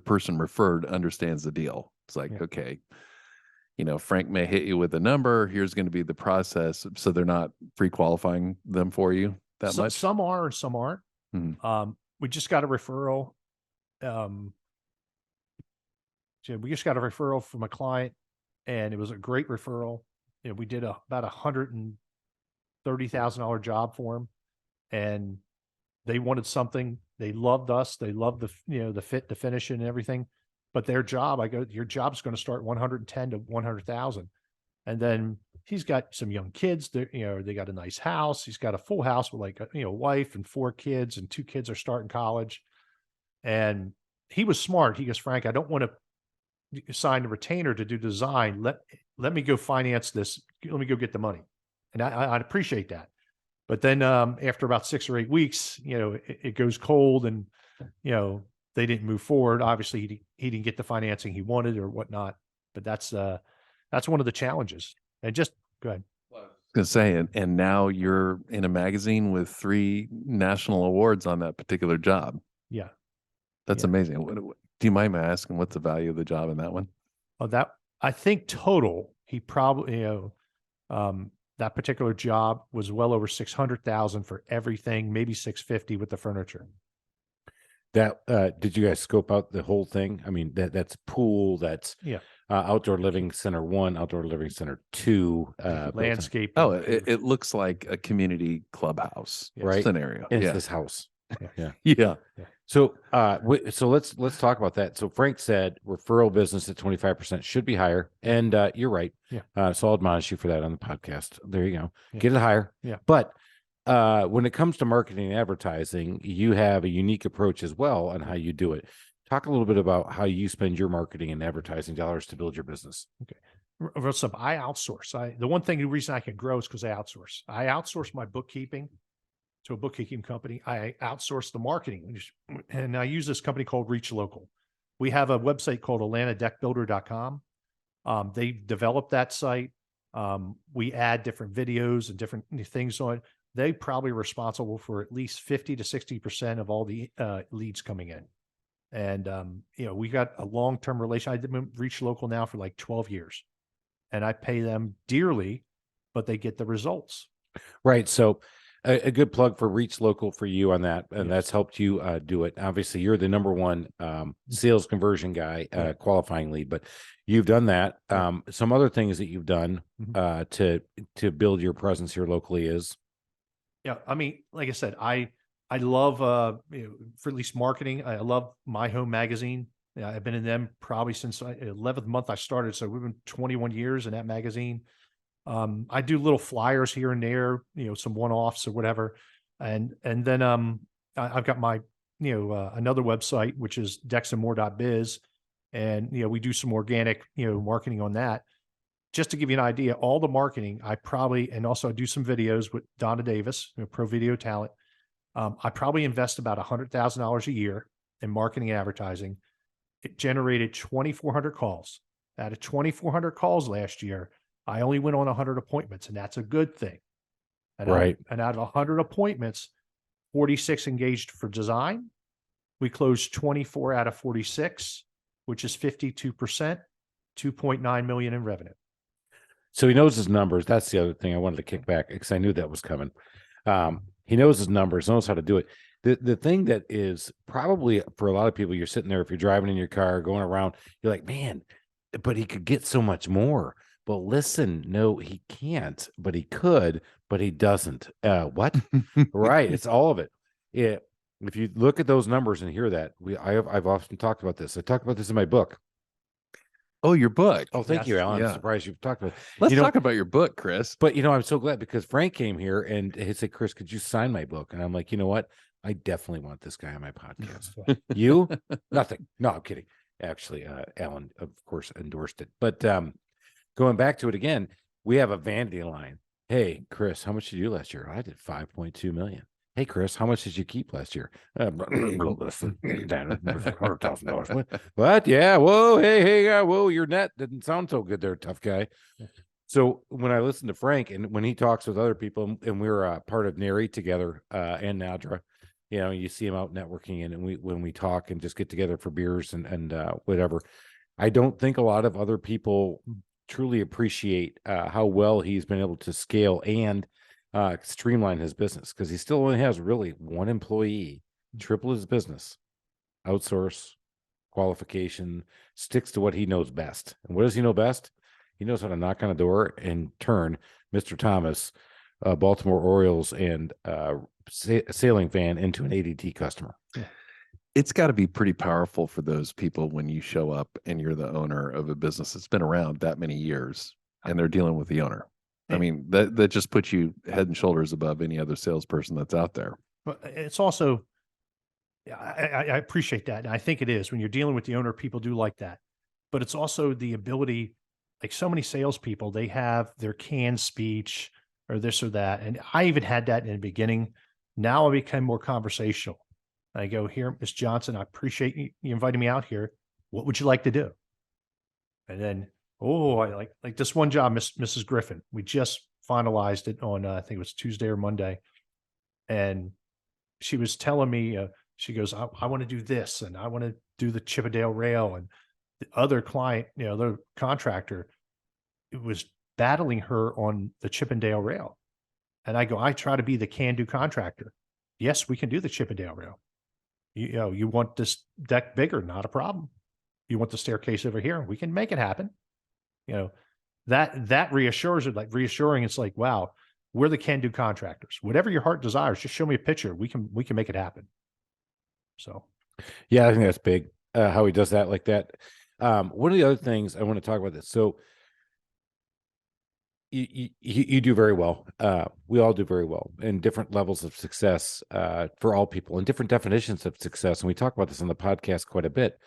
person referred understands the deal. It's like, Yeah. okay, Frank may hit you with a number. Here's going to be the process. So they're not pre-qualifying them for you that much. Some are and some aren't. Mhm. We just got a referral. We just got a referral from a client, and it was a great referral. We did about $130,000 job for him, and they wanted something. They loved us. They loved the fit, the finish, and everything. But their job, I go, your job's going to start 110 to 100,000, and then he's got some young kids. They got a nice house. He's got a full house with like a wife and 4 kids, and 2 kids are starting college. And he was smart. He goes, Frank, I don't want to sign a retainer to do design. Let me go finance this. Let me go get the money. And I'd appreciate that. But then after about 6 or 8 weeks, it goes cold, and they didn't move forward. Obviously, he didn't get the financing he wanted or whatnot. But that's one of the challenges. And just go ahead. I was going to say, and now you're in a magazine with 3 national awards on that particular job. Yeah. That's Yeah. amazing. Do you mind me asking what's the value of the job in that one? Oh, that I think total, he probably, that particular job was well over 600,000 for everything, maybe 650 with the furniture. That did you guys scope out the whole thing? I mean, that's pool, that's Yeah. Outdoor living center 1, outdoor living center 2, Landscape. Oh, it looks like a community clubhouse Right. scenario. It's Yeah. this house. Yeah. Yeah. So so let's talk about that. So Frank said referral business at 25% should be higher, and you're right. Yeah. So I'll admonish you for that on the podcast. There you go. Yeah. Get it higher. Yeah. But when it comes to marketing and advertising, you have a unique approach as well on how you do it. Talk a little bit about how you spend your marketing and advertising dollars to build your business. I outsource. The reason I can grow is because I outsource. I outsource my bookkeeping to a bookkeeping company. I outsource the marketing, and I use this company called Reach Local. We have a website called AtlantaDeckBuilder.com. They developed that site. We add different videos and different things on it. They probably responsible for at least 50 to 60% of all the leads coming in. And, we got a long-term relation. I've been Reach Local now for like 12 years, and I pay them dearly, but they get the results. Right. So a good plug for Reach Local for you on that. And Yes. that's helped you do it. Obviously, you're the number one sales conversion guy, Right. qualifying lead, but you've done that. Yeah. Some other things that you've done Mhm. to build your presence here locally is. Yeah. I mean, like I said, I love, for at least marketing, I love My Home Magazine. Yeah, I've been in them probably since 11th month I started. So we've been 21 years in that magazine. I do little flyers here and there, some one-offs or whatever. And then I've got my, another website, which is dexandmore.biz. And, we do some organic, marketing on that. Just to give you an idea, all the marketing and also I do some videos with Donna Davis, Pro Video Talent. I probably invest about $100,000 a year in marketing and advertising. It generated 2,400 calls. Out of 2,400 calls last year, I only went on 100 appointments, and that's a good thing. And Right. out of 100 appointments, 46 engaged for design. We closed 24 out of 46, which is 52%, $2.9 million in revenue. So he knows his numbers. That's the other thing I wanted to kick back because I knew that was coming. He knows his numbers, knows how to do it. The thing that is probably for a lot of people, you're sitting there, if you're driving in your car, going around, you're like, man, but he could get so much more. But listen, no, he can't, but he could, but he doesn't. What? Right. It's all of it. Yeah. If you look at those numbers and hear that, I've often talked about this. I talked about this in my book. Oh, your book. Oh, thank you, Alan. Yeah. I'm surprised you've talked about it. Let's talk about your book, Chris. But, I'm so glad because Frank came here and he said, Chris, could you sign my book? And I'm like, you know what? I definitely want this guy on my podcast. You? Nothing. No, I'm kidding. Actually, Alan, of course, endorsed it. But going back to it again, we have a vanity line. Hey, Chris, how much did you do last year? I did 5.2 million. Hey, Chris, how much did you keep last year? $100,000. What? Yeah. Whoa. Hey. Whoa. Your net didn't sound so good there, tough guy. So when I listen to Frank and when he talks with other people, and we're part of NARI together and Nadra, you see him out networking, and when we talk and just get together for beers and whatever, I don't think a lot of other people truly appreciate how well he's been able to scale and streamline his business, because he still only has really one employee, triple his business, outsource, qualification, sticks to what he knows best. And what does he know best? He knows how to knock on a door and turn Mr. Thomas, Baltimore Orioles and sailing fan into an ADT customer. Yeah. It's got to be pretty powerful for those people when you show up and you're the owner of a business that's been around that many years and they're dealing with the owner. I mean, that just puts you head and shoulders above any other salesperson that's out there. But it's also, I appreciate that. And I think it is when you're dealing with the owner, people do like that, but it's also the ability, like so many salespeople, they have their canned speech or this or that. And I even had that in the beginning. Now I become more conversational. I go, here, Miss Johnson, I appreciate you inviting me out here. What would you like to do? And then, I like this one job, Mrs. Griffin. We just finalized it on, I think it was Tuesday or Monday. And she was telling me, she goes, I want to do this, and I want to do the Chippendale rail. And the other client, the contractor, it was battling her on the Chippendale rail. And I go, I try to be the can-do contractor. Yes, we can do the Chippendale rail. You want this deck bigger, not a problem. You want the staircase over here, we can make it happen. That reassures it, like reassuring. It's like, wow, we're the can-do contractors. Whatever your heart desires, just show me a picture. We can make it happen. So, yeah, I think that's big. How he does that like that. One of the other things I want to talk about this. So you do very well. We all do very well in different levels of success for all people and different definitions of success. And we talk about this on the podcast quite a bit.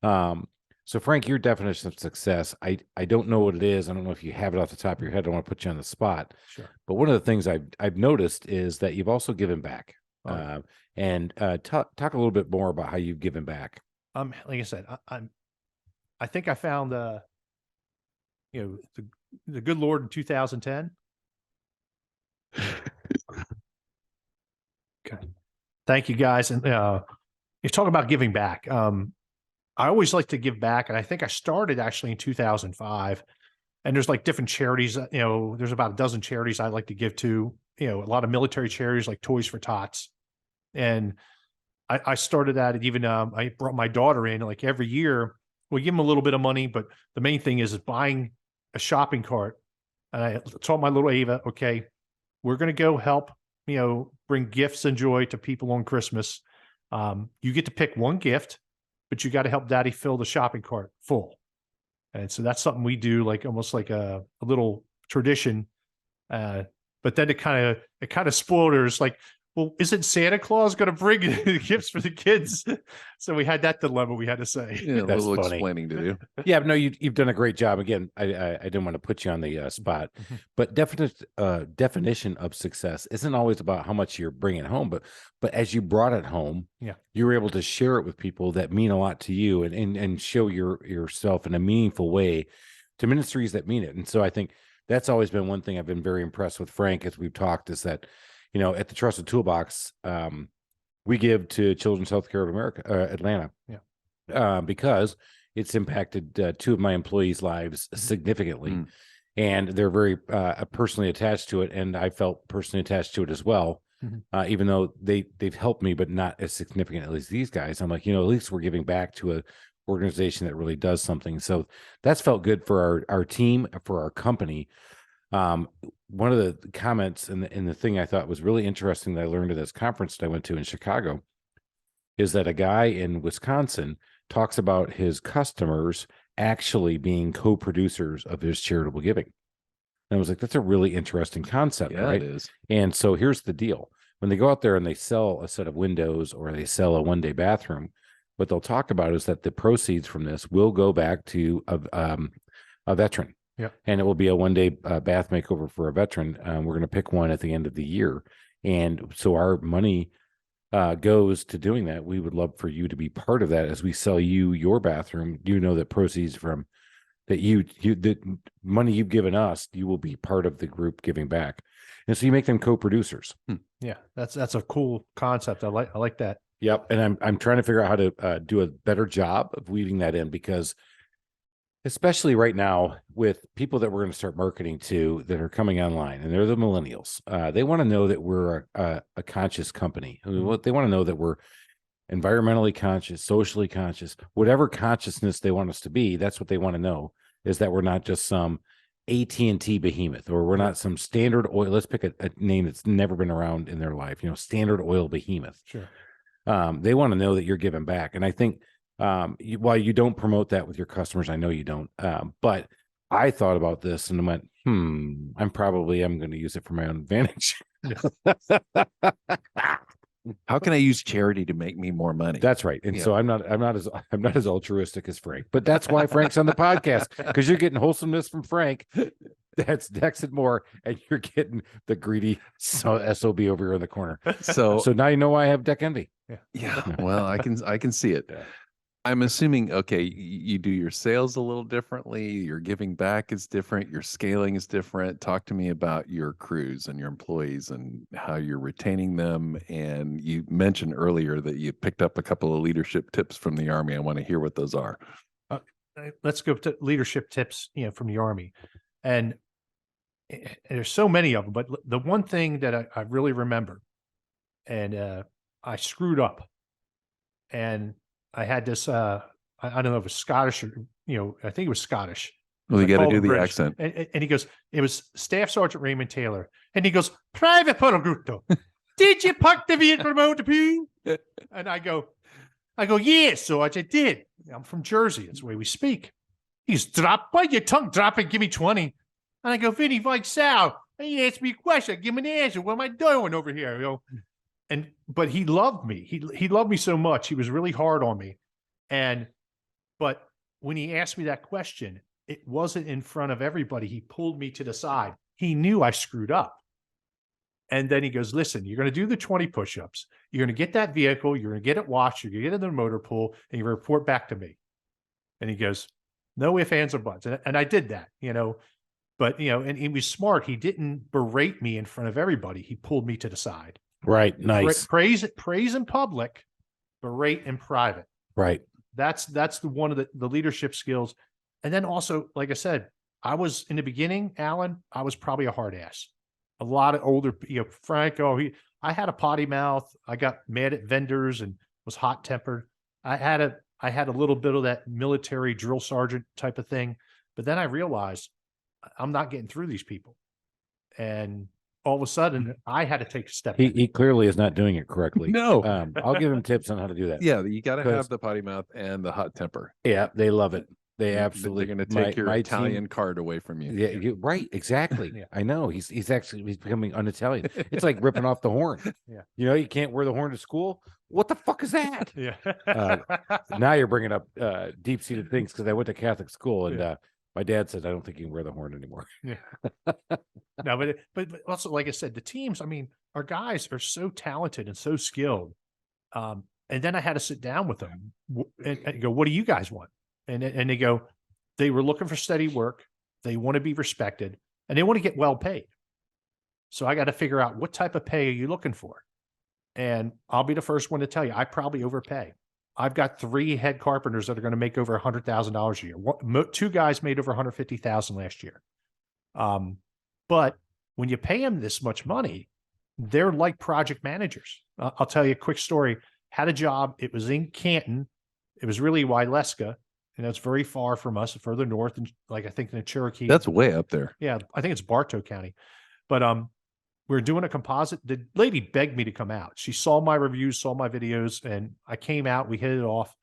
So Frank, your definition of success, I don't know what it is. I don't know if you have it off the top of your head. I don't want to put you on the spot. Sure. But one of the things I've noticed is that you've also given back. Talk a little bit more about how you've given back. Like I said, I think I found the good Lord in 2010. Okay. Thank you guys. And you talk about giving back. I always like to give back. And I think I started actually in 2005, and there's like different charities, there's about a dozen charities I like to give to, a lot of military charities like Toys for Tots. And I started that, and even I brought my daughter in, like every year we give them a little bit of money, but the main thing is buying a shopping cart. And I told my little Ava, okay, we're going to go help, bring gifts and joy to people on Christmas. You get to pick one gift, but you got to help Daddy fill the shopping cart full. And so that's something we do, like almost like a little tradition. But then it kind of spoiled her. It's like, well, isn't Santa Claus going to bring the gifts for the kids? So we had that dilemma we had to say. Yeah, a That's little funny. explaining to do. Yeah, but no, you've done a great job. Again, I didn't want to put you on the spot, but definition of success isn't always about how much you're bringing home, but as you brought it home, you were able to share it with people that mean a lot to you, and show yourself in a meaningful way to ministries that mean it. And so I think that's always been one thing I've been very impressed with Frank as we've talked, is that, at the Trusted Toolbox, we give to Children's Healthcare of America, Atlanta, because it's impacted 2 of my employees' lives significantly, and they're very personally attached to it, and I felt personally attached to it as well. Even though they've helped me, but not as significantly as these guys. I'm like, at least we're giving back to a organization that really does something. So that's felt good for our team, for our company. One of the comments and the thing I thought was really interesting that I learned at this conference that I went to in Chicago is that a guy in Wisconsin talks about his customers actually being co-producers of his charitable giving. And I was like, that's a really interesting concept, right? It is. And so here's the deal. When they go out there and they sell a set of windows or they sell a one-day bathroom, what they'll talk about is that the proceeds from this will go back to a veteran. Yeah. And it will be a one-day bath makeover for a veteran. We're going to pick one at the end of the year. And so our money goes to doing that. We would love for you to be part of that as we sell you your bathroom. That proceeds from that the money you've given us, you will be part of the group giving back. And so you make them co-producers. Yeah, that's a cool concept. I like that. Yep. And I'm trying to figure out how to do a better job of weaving that in, because especially right now with people that we're going to start marketing to that are coming online, and they're the millennials. They want to know that we're a conscious company. They want to know that we're environmentally conscious, socially conscious, whatever consciousness they want us to be. That's what they want to know, is that we're not just some AT&T behemoth, or we're not some Standard Oil. Let's pick a name that's never been around in their life, Standard Oil behemoth. Sure. They want to know that you're giving back. And I think while you don't promote that with your customers, I know you don't, but I thought about this and went, I'm going to use it for my own advantage. How can I use charity to make me more money? That's right. And so I'm not as altruistic as Frank, but that's why Frank's on the podcast, because you're getting wholesomeness from Frank. That's Dex and more, and you're getting the greedy SOB over here in the corner. So now you know why I have deck envy. Yeah. Well, I can see it. Yeah. I'm assuming, okay, you do your sales a little differently. Your giving back is different. Your scaling is different. Talk to me about your crews and your employees and how you're retaining them. And you mentioned earlier that you picked up a couple of leadership tips from the Army. I want to hear what those are. Let's go to leadership tips, from the Army. And there's so many of them, but the one thing that I really remember, and I screwed up, and I had this, I don't know if it was Scottish or, I think it was Scottish. Well, you got to do the British. accent. And he goes, it was Staff Sergeant Raymond Taylor. And he goes, Private Pellegruto, did you park the vehicle around the pool? And I go, yes, Sarge, I did. I'm from Jersey. That's the way we speak. He's drop by your tongue, drop it, give me 20. And I go, Vinny Sal, he asked me a question, give me an answer. What am I doing over here? But he loved me. He loved me so much. He was really hard on me. But when he asked me that question, it wasn't in front of everybody. He pulled me to the side. He knew I screwed up. And then he goes, listen, you're going to do the 20 push-ups. You're going to get that vehicle. You're going to get it washed. You're going to get it in the motor pool, and you report back to me. And he goes, no ifs, ands, or buts. And I did that, But, and he was smart. He didn't berate me in front of everybody. He pulled me to the side. Right. Nice. Praise in public, berate in private. Right. That's one of the leadership skills. And then also, like I said, I was in the beginning, Alan, I was probably a hard ass. A lot of older, Frank, I had a potty mouth. I got mad at vendors and was hot tempered. I had a little bit of that military drill sergeant type of thing. But then I realized I'm not getting through these people. And all of a sudden, I had to take a step back. He clearly is not doing it correctly. No. I'll give him tips on how to do that. Yeah, you got to have the potty mouth and the hot temper. Yeah, they love it. They They're absolutely. going to my- take your my Italian team- card away from you. Yeah, right. Exactly. Yeah. I know. He's becoming un-Italian. It's like ripping off the horn. Yeah. You know, you can't wear the horn to school. What the fuck is that? Yeah. Now you're bringing up deep-seated things because I went to Catholic school and Yeah. my dad said I don't think you can wear the horn anymore. No, but also, like I said, the teams, I mean, our guys are so talented and so skilled. And then I had to sit down with them and go, what do you guys want? And they go, they were looking for steady work. They want to be respected and they want to get well paid. So I got to figure out what type of pay are you looking for? And I'll be the first one to tell you, I probably overpay. I've got 3 head carpenters that are going to make over $100,000 a year. 2 guys made over $150,000 last year. But when you pay them this much money, they're like project managers. I'll tell you a quick story. Had a job. It was in Canton. It was really Waileska. And it's very far from us, further north, and like I think in the Cherokee. That's way up there. Yeah, I think it's Bartow County. But we're doing a composite. The lady begged me to come out. She saw my reviews, saw my videos, and I came out. We hit it off.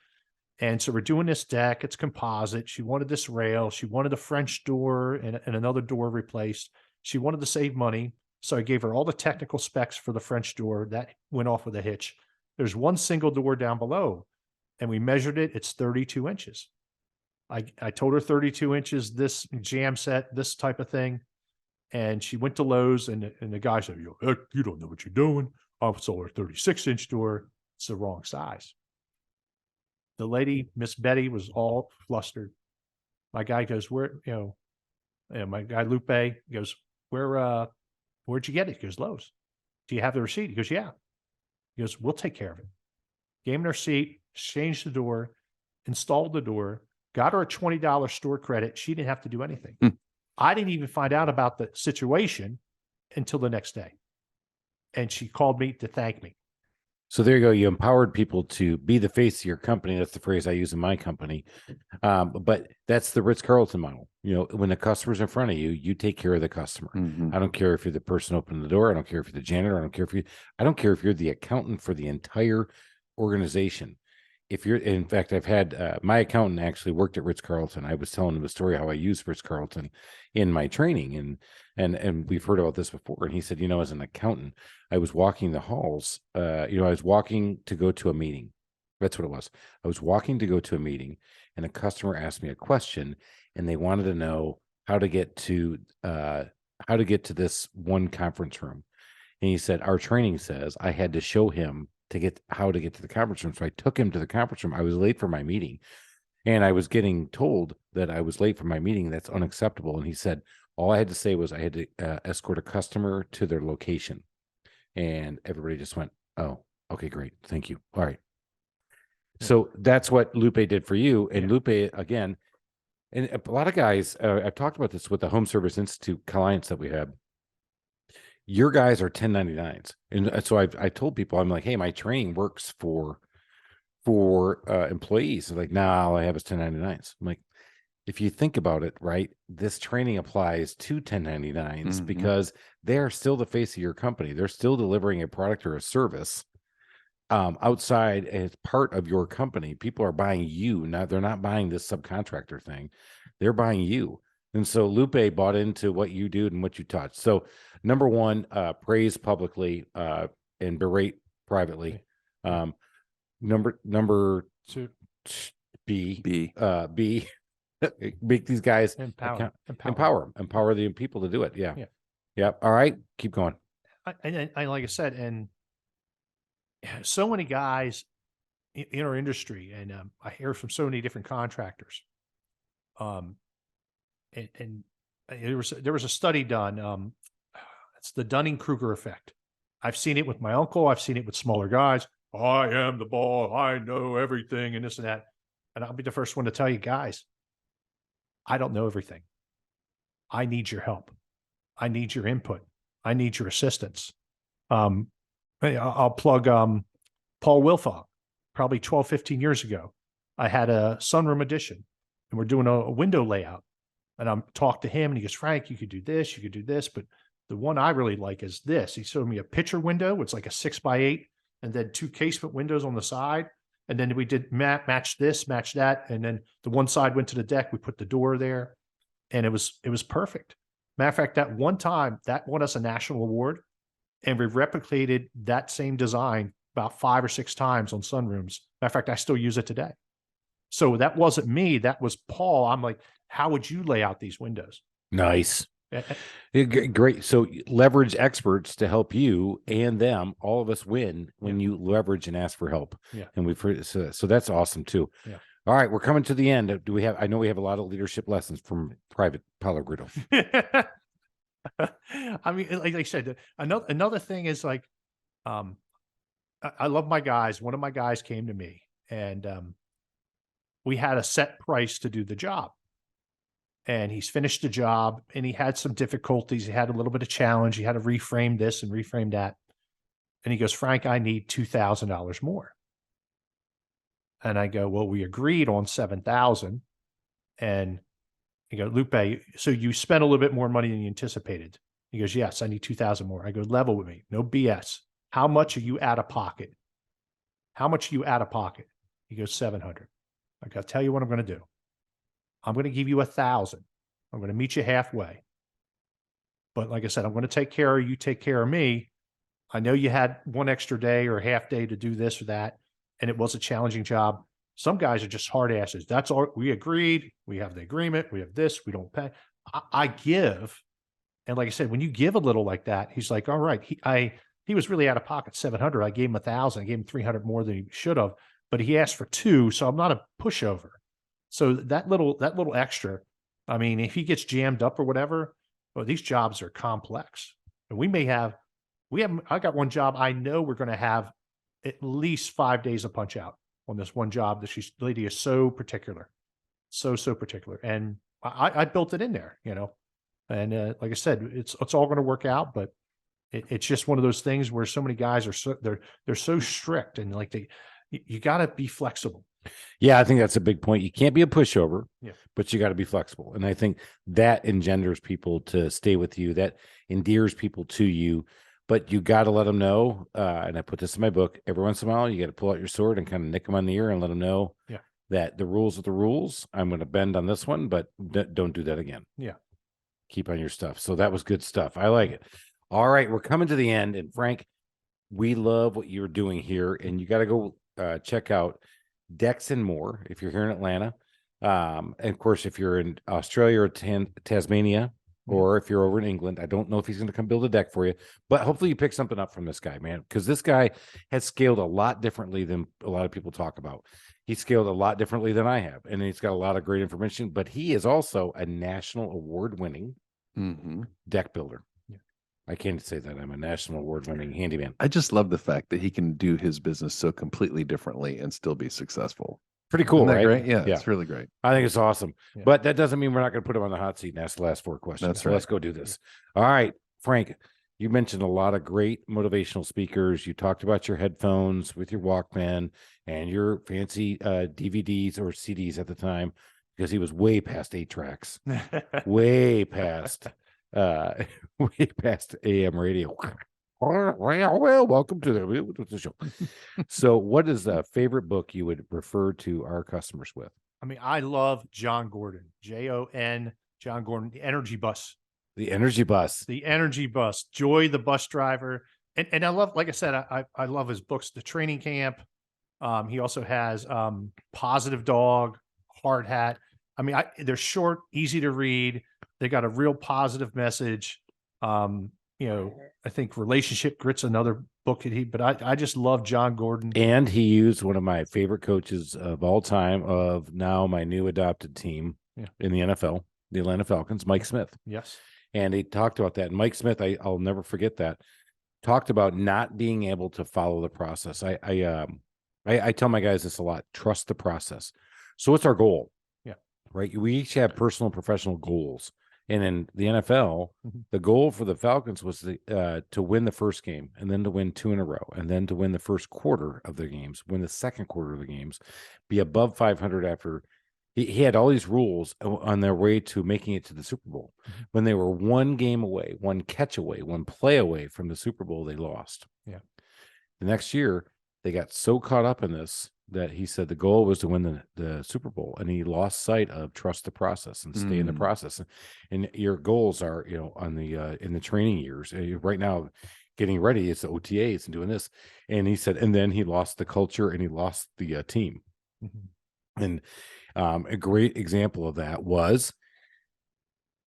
And so we're doing this deck. It's composite. She wanted this rail. She wanted a French door and another door replaced. She wanted to save money. So I gave her all the technical specs for the French door. That went off with a hitch. There's one single door down below, and we measured it. It's 32 inches. I told her 32 inches, this jam set, this type of thing. And she went to Lowe's, and the guy said, you don't know what you're doing. I sold her a 36-inch door. It's the wrong size. The lady, Miss Betty, was all flustered. My guy goes, my guy Lupe goes, where'd you get it? He goes, Lowe's. Do you have the receipt? He goes, yeah. He goes, we'll take care of it. Gave him the receipt, changed the door, installed the door, got her a $20 store credit. She didn't have to do anything. I didn't even find out about the situation until the next day. And she called me to thank me. So there you go. You empowered people to be the face of your company. That's the phrase I use in my company. But that's the Ritz-Carlton model. You know, when the customer's in front of you, you take care of the customer. I don't care if you're the person opening the door. I don't care if you're the janitor. I don't care if you're the accountant for the entire organization. If you're, in fact, I've had my accountant actually worked at Ritz-Carlton. I was telling him a story how I use Ritz-Carlton in my training, and we've heard about this before. And he said, you know, as an accountant, I was walking the halls. I was walking to go to a meeting. That's what it was. I was walking to go to a meeting, and a customer asked me a question, and they wanted to know how to get to this one conference room. And he said, our training says I had to show him how to get to the conference room. So I took him to the conference room. I was late for my meeting, and I was getting told that I was late for my meeting. That's unacceptable. And he said, all I had to say was I had to escort a customer to their location. And everybody just went, oh, okay, great. Thank you. All right. So that's what Lupe did for you. And Lupe, again, and a lot of guys, I've talked about this with the Home Service Institute clients that we have. Your guys are 1099s. And so I told people, I'm like, hey, my training works for employees. They're like, nah, all I have is 1099s. I'm like, if you think about it, right, this training applies to 1099s because they're still the face of your company. They're still delivering a product or a service outside as part of your company. People are buying you. Now, they're not buying this subcontractor thing. They're buying you. And so Lupe bought into what you do and what you taught. So number one, praise publicly and berate privately. Number two, B. Make these guys empower the people to do it. Yeah. All right, keep going. I like I said, and so many guys in our industry, and I hear from so many different contractors. And there was a study done. It's the Dunning-Kruger effect. I've seen it with my uncle. I've seen it with smaller guys. I am the boss. I know everything, and this and that. And I'll be the first one to tell you, guys, I don't know everything. I need your help. I need your input. I need your assistance. I'll plug Paul Wilfog. Probably 12, 15 years ago, I had a sunroom addition, and we're doing a window layout. And I'm talking to him, and he goes, Frank, you could do this, but the one I really like is this. He showed me a picture window. It's like a 6x8, and then 2 casement windows on the side. And then we did match this, match that. And then the one side went to the deck. We put the door there and it was perfect. Matter of fact, that one time that won us a national award, and we replicated that same design about 5 or 6 times on sunrooms. Matter of fact, I still use it today. So that wasn't me. That was Paul. I'm like, how would you lay out these windows? Nice. Great. So leverage experts to help you and them. All of us win when you leverage and ask for help. Yeah. And we've heard so that's awesome too. Yeah. All right, we're coming to the end. Do we have? I know we have a lot of leadership lessons from Private Pellegrino. I mean, like I said, another thing is like, I love my guys. One of my guys came to me, and we had a set price to do the job. And he's finished the job, and he had some difficulties. He had a little bit of challenge. He had to reframe this and reframe that. And he goes, Frank, I need $2,000 more. And I go, well, we agreed on 7,000. And he goes, Lupe, so you spent a little bit more money than you anticipated. He goes, yes, I need 2,000 more. I go, level with me. No BS. How much are you out of pocket? How much are you out of pocket? He goes, 700. I go, I'll tell you what I'm going to do. I'm going to give you 1,000. I'm going to meet you halfway. But like I said, I'm going to take care of you, take care of me. I know you had one extra day or a half day to do this or that, and it was a challenging job. Some guys are just hard asses. That's all. We agreed. We have the agreement. We have this. We don't pay. I give. And like I said, when you give a little like that, he's like, all right. He was really out of pocket, 700. I gave him 1,000. I gave him 300 more than he should have, but he asked for 2. So I'm not a pushover. So that little extra, I mean, if he gets jammed up or whatever, well, these jobs are complex. And I got one job. I know we're going to have at least 5 days of punch out on this one job. The lady is so particular, so particular. And I built it in there, you know, and like I said, it's all going to work out, but it's just one of those things where so many guys are they're so strict, and like you got to be flexible. Yeah, I think that's a big point. You can't be a pushover, but you got to be flexible. And I think that engenders people to stay with you, that endears people to you, but you got to let them know. And I put this in my book, every once in a while, you got to pull out your sword and kind of nick them on the ear and let them know that the rules are the rules. I'm going to bend on this one, but don't do that again. Yeah. Keep on your stuff. So that was good stuff. I like it. All right. We're coming to the end. And Frank, we love what you're doing here. And you got to go check out Decks and More if you're here in Atlanta. And of course, if you're in Australia or Tasmania, or if you're over in England, I don't know if he's going to come build a deck for you, but hopefully you pick something up from this guy, man, because this guy has scaled a lot differently than a lot of people talk about. He scaled a lot differently than I have, and he's got a lot of great information, but he is also a national award-winning deck builder. I can't say that I'm a national award-winning handyman. I just love the fact that he can do his business so completely differently and still be successful. Pretty cool, right? Great? Yeah, it's really great. I think it's awesome. Yeah. But that doesn't mean we're not going to put him on the hot seat and ask the last 4 questions. That's right. Let's go do this. All right, Frank, you mentioned a lot of great motivational speakers. You talked about your headphones with your Walkman and your fancy DVDs or CDs at the time, because he was way past 8 tracks, way past AM radio. Well, welcome to the show. So what is the favorite book you would refer to our customers with? I mean, I love John Gordon, Jon, John Gordon, The Energy Bus. The Energy Bus. The Energy Bus. Joy, the bus driver. And I love, like I said, I love his books, The Training Camp. He also has Positive Dog, Hard Hat. I mean, they're short, easy to read. They got a real positive message. You know, I think Relationship Grit's another book but I just love John Gordon. And he used one of my favorite coaches of all time, of now my new adopted team in the NFL, the Atlanta Falcons, Mike Smith. Yes. And he talked about that. And Mike Smith, I'll never forget that, talked about not being able to follow the process. I tell my guys this a lot: trust the process. So what's our goal? Yeah. Right. We each have personal and professional goals. And in the NFL, the goal for the Falcons was to win the first game, and then to win 2 in a row, and then to win the first quarter of the games, win the second quarter of the games, be above 500 after. He had all these rules on their way to making it to the Super Bowl. When they were 1 game away, 1 catch away, 1 play away from the Super Bowl, they lost. Yeah. The next year, they got so caught up in this that he said the goal was to win the Super Bowl, and he lost sight of trust the process and stay in the process. And your goals are, on the in the training years. Right now, getting ready, it's the OTAs and doing this. And he said, and then he lost the culture and he lost the team. And a great example of that was,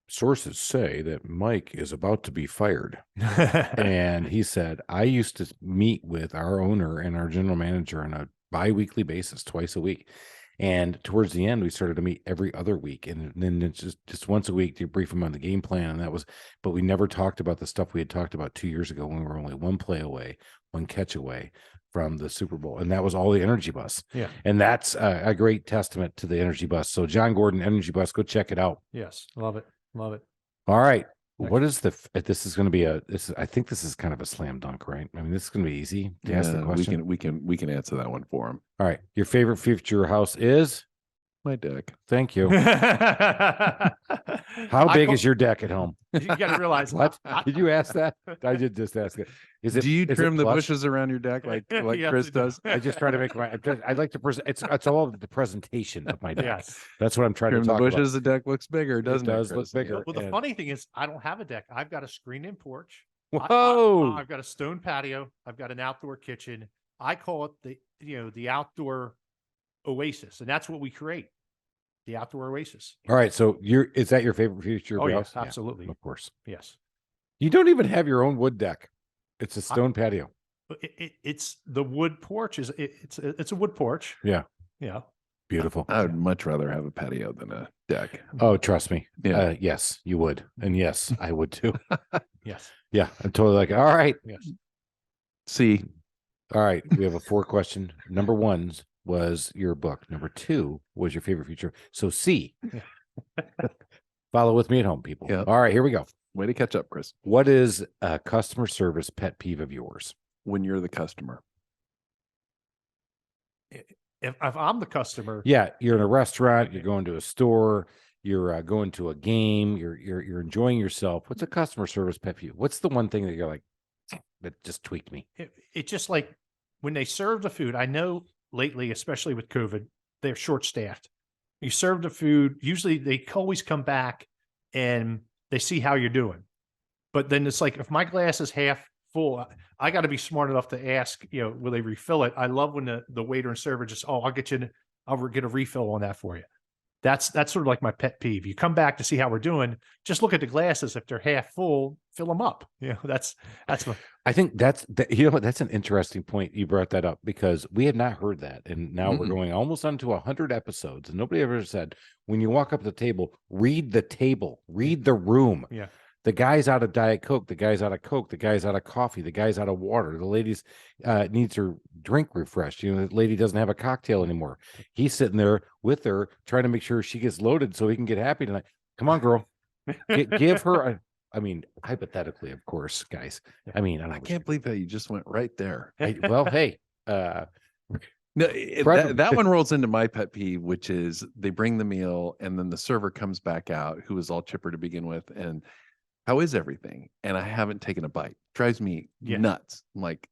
sources say that Mike is about to be fired. And he said, I used to meet with our owner and our general manager on a bi-weekly basis, twice a week. And towards the end, we started to meet every other week. And then it's just once a week to brief him on the game plan. And that was, but we never talked about the stuff we had talked about 2 years ago when we were only one play away, one catch away from the Super Bowl. And that was all the energy bus. Yeah. And that's a great testament to the energy bus. So John Gordon, energy bus, go check it out. Yes. Love it. Love it. All right. What is this is going to be I think this is kind of a slam dunk, right? I mean, this is going to be easy to ask the question. We can answer that one for him. All right. Your favorite future house is? My deck. Thank you. How big is your deck at home? You got to realize what? Did you ask that? I did just ask it. Is it? Do you trim the bushes around your deck like Chris does? I just try to make I like to present. It's all the presentation of my deck. Yes. That's what I'm trying to talk about. Trim the bushes, about. the deck looks bigger, doesn't it? Does look bigger. Well, the funny thing is, I don't have a deck. I've got a screened-in porch. Whoa! I've got a stone patio. I've got an outdoor kitchen. I call it the outdoor oasis, and that's what we create. The outdoor oasis. All right. So is that your favorite future house? Yes, absolutely. Yeah, of course. Yes. You don't even have your own wood deck. It's a stone patio. It's the wood porch. It's a wood porch. Yeah. Yeah. Beautiful. I would much rather have a patio than a deck. Oh, trust me. Yeah. Yes, you would. And yes, I would too. Yes. Yeah. I'm totally like, all right. Yes. See. All right. We have a 4-question. Number 1 was your book. Number 2 was your favorite future. So C. Follow with me at home, people. Yep. All right, here we go. Way to catch up, Chris. What is a customer service pet peeve of yours? When you're the customer. If I'm the customer. Yeah, you're in a restaurant, you're going to a store, you're going to a game, you're enjoying yourself. What's a customer service pet peeve? What's the one thing that you're like, that just tweaked me? It's just like when they serve the food. I know lately, especially with COVID, they're short-staffed. You serve the food, usually they always come back and they see how you're doing. But then it's like, if my glass is half full, I got to be smart enough to ask, will they refill it? I love when the waiter and server just, I'll get a refill on that for you. That's sort of like my pet peeve. You come back to see how we're doing, just look at the glasses. If they're half full, fill them up. That's I think that's an interesting point. You brought that up because we had not heard that. And now we're going almost onto 100 episodes. And nobody ever said, when you walk up to the table, read the room. Yeah. The guy's out of Diet Coke, the guy's out of Coke, the guy's out of coffee, the guy's out of water. The lady's needs her drink refreshed. The lady doesn't have a cocktail anymore. He's sitting there with her trying to make sure she gets loaded so he can get happy tonight. Come on, girl. Give her hypothetically, of course, guys. I mean, I can't believe that you just went right there. Hey. No, that one rolls into my pet peeve, which is they bring the meal and then the server comes back out, who is all chipper to begin with, and how is everything? And I haven't taken a bite. Drives me nuts. I'm like,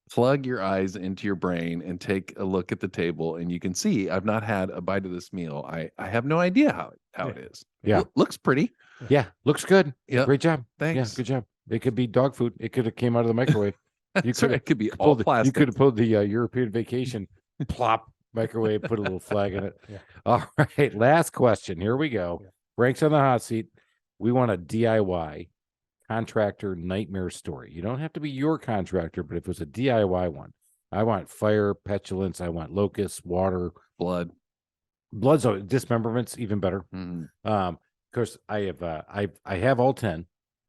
plug your eyes into your brain and take a look at the table, and you can see I've not had a bite of this meal. I have no idea how it is. Yeah, looks pretty. Yeah, looks good. Yeah, great job. Thanks. Yeah, good job. It could be dog food. It could have came out of the microwave. It could be all plastic. You could have pulled the European vacation, plop microwave, put a little flag in it. Yeah. All right, last question. Here we go. Yeah. Frank's on the hot seat. We want a DIY contractor nightmare story. You don't have to be your contractor, but if it was a DIY one, I want fire, petulance. I want locusts, water, blood. Blood's dismemberments, even better. Of course, I have all 10,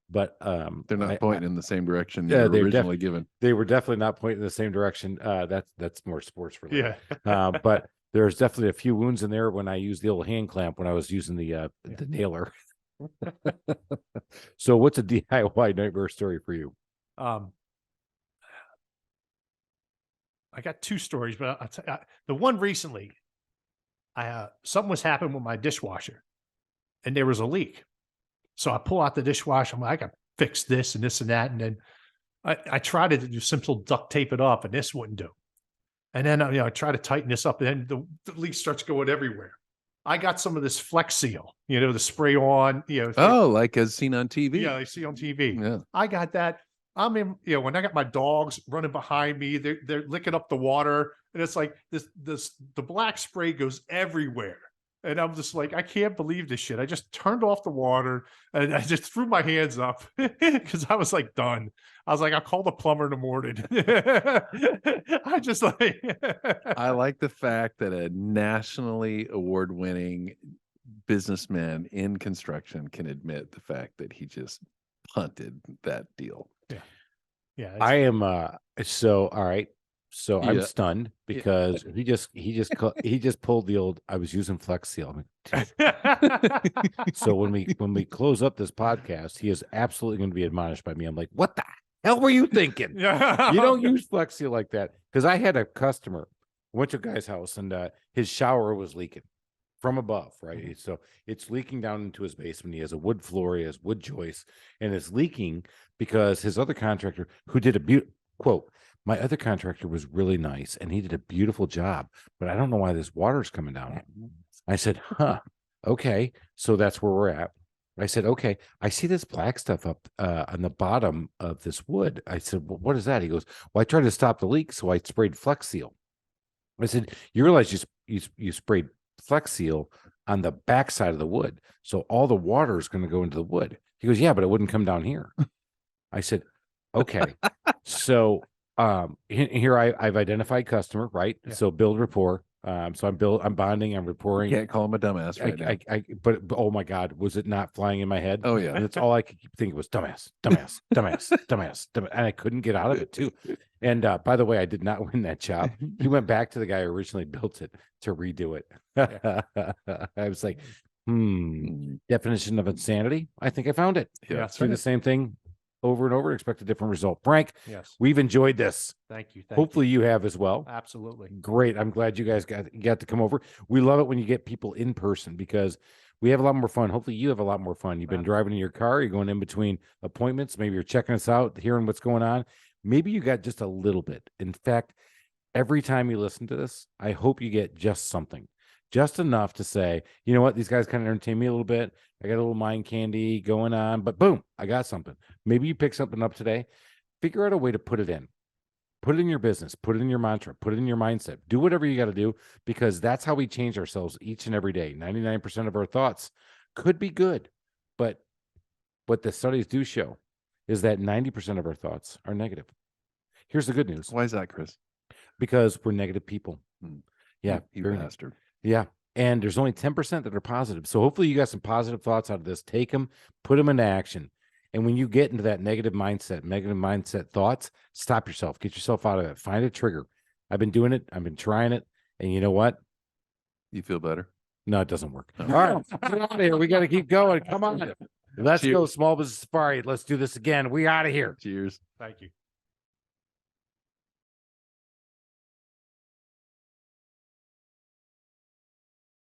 but they're not pointing in the same direction they were originally given. They were definitely not pointing in the same direction. That's more sports related. Yeah. But there's definitely a few wounds in there when I used the old hand clamp when I was using the nailer. So what's a DIY nightmare story for you? I got 2 stories, but I'll tell you, the one recently, something was happening with my dishwasher and there was a leak. So I pull out the dishwasher. I'm like, I got to fix this and this and that. And then I tried to do simple duct tape it up, and this wouldn't do. And then, I try to tighten this up, and then the leak starts going everywhere. I got some of this Flex Seal, the spray on, Oh, like as seen on TV. yeah, I see on TV. Yeah. I got that. I'm in, when I got my dogs running behind me, they're licking up the water, and it's like the black spray goes everywhere. And I'm just like, I can't believe this shit. I just turned off the water and I just threw my hands up because I was like done. I was like, I'll call the plumber in the morning. I just like I like the fact that a nationally award-winning businessman in construction can admit the fact that he just punted that deal. yeah. I am so all right. So I'm Yeah. stunned because he just pulled the old I was using Flex Seal. So when we close up this podcast, he is absolutely going to be admonished by me. I'm like, what the hell were you thinking? You don't use Flex Seal like that. Because I had a customer, went to a guy's house, and his shower was leaking from above, right? So it's leaking down into his basement. He has a wood floor, he has wood joists, and it's leaking because his other contractor, who did a quote, my other contractor was really nice and he did a beautiful job, but I don't know why this water's coming down. I said, okay. So that's where we're at. I said, okay, I see this black stuff up on the bottom of this wood. I said, well, what is that? He goes, well, I tried to stop the leak, so I sprayed Flex Seal. I said, you realize you sprayed Flex Seal on the backside of the wood, so all the water is going to go into the wood. He goes, yeah, but it wouldn't come down here. I said, okay. So here I've identified customer, right? Yeah. So build rapport. So I'm bonding, I'm reporting. You can't call him a dumbass right now. But oh my God, was it not flying in my head? Oh yeah. And that's all I could keep thinking was dumbass, dumbass, dumbass, dumbass, dumbass. And I couldn't get out of it too. And by the way, I did not win that job. He went back to the guy who originally built it to redo it. I was like, definition of insanity. I think I found it. Yeah, Let's do the same thing over and over and expect a different result. Frank, Yes. we've enjoyed this. Thank you. Hopefully you have as well. Absolutely. Great. I'm glad you guys got to come over. We love it when you get people in person because we have a lot more fun. Hopefully you have a lot more fun. You've been driving in your car, you're going in between appointments. Maybe you're checking us out, hearing what's going on. Maybe you got just a little bit. In fact, every time you listen to this, I hope you get just something, just enough to say, you know what, these guys kind of entertain me a little bit. I got a little mind candy going on, but boom, I got something. Maybe you pick something up today. Figure out a way to put it in. Put it in your business, put it in your mantra, put it in your mindset. Do whatever you got to do because that's how we change ourselves each and every day. 99% of our thoughts could be good, but what the studies do show is that 90% of our thoughts are negative. Here's the good news. Why is that, Chris? Because we're negative people. Yeah. You very bastard. Yeah. And there's only 10% that are positive. So hopefully you got some positive thoughts out of this. Take them, put them into action. And when you get into that negative mindset thoughts, stop yourself, get yourself out of it. Find a trigger. I've been doing it. I've been trying it. And you know what? You feel better? No, it doesn't work. All right. Get out of here. We got to keep going. Come on. Let's go. Small Business Safari. Let's do this again. We out of here. Cheers. Thank you.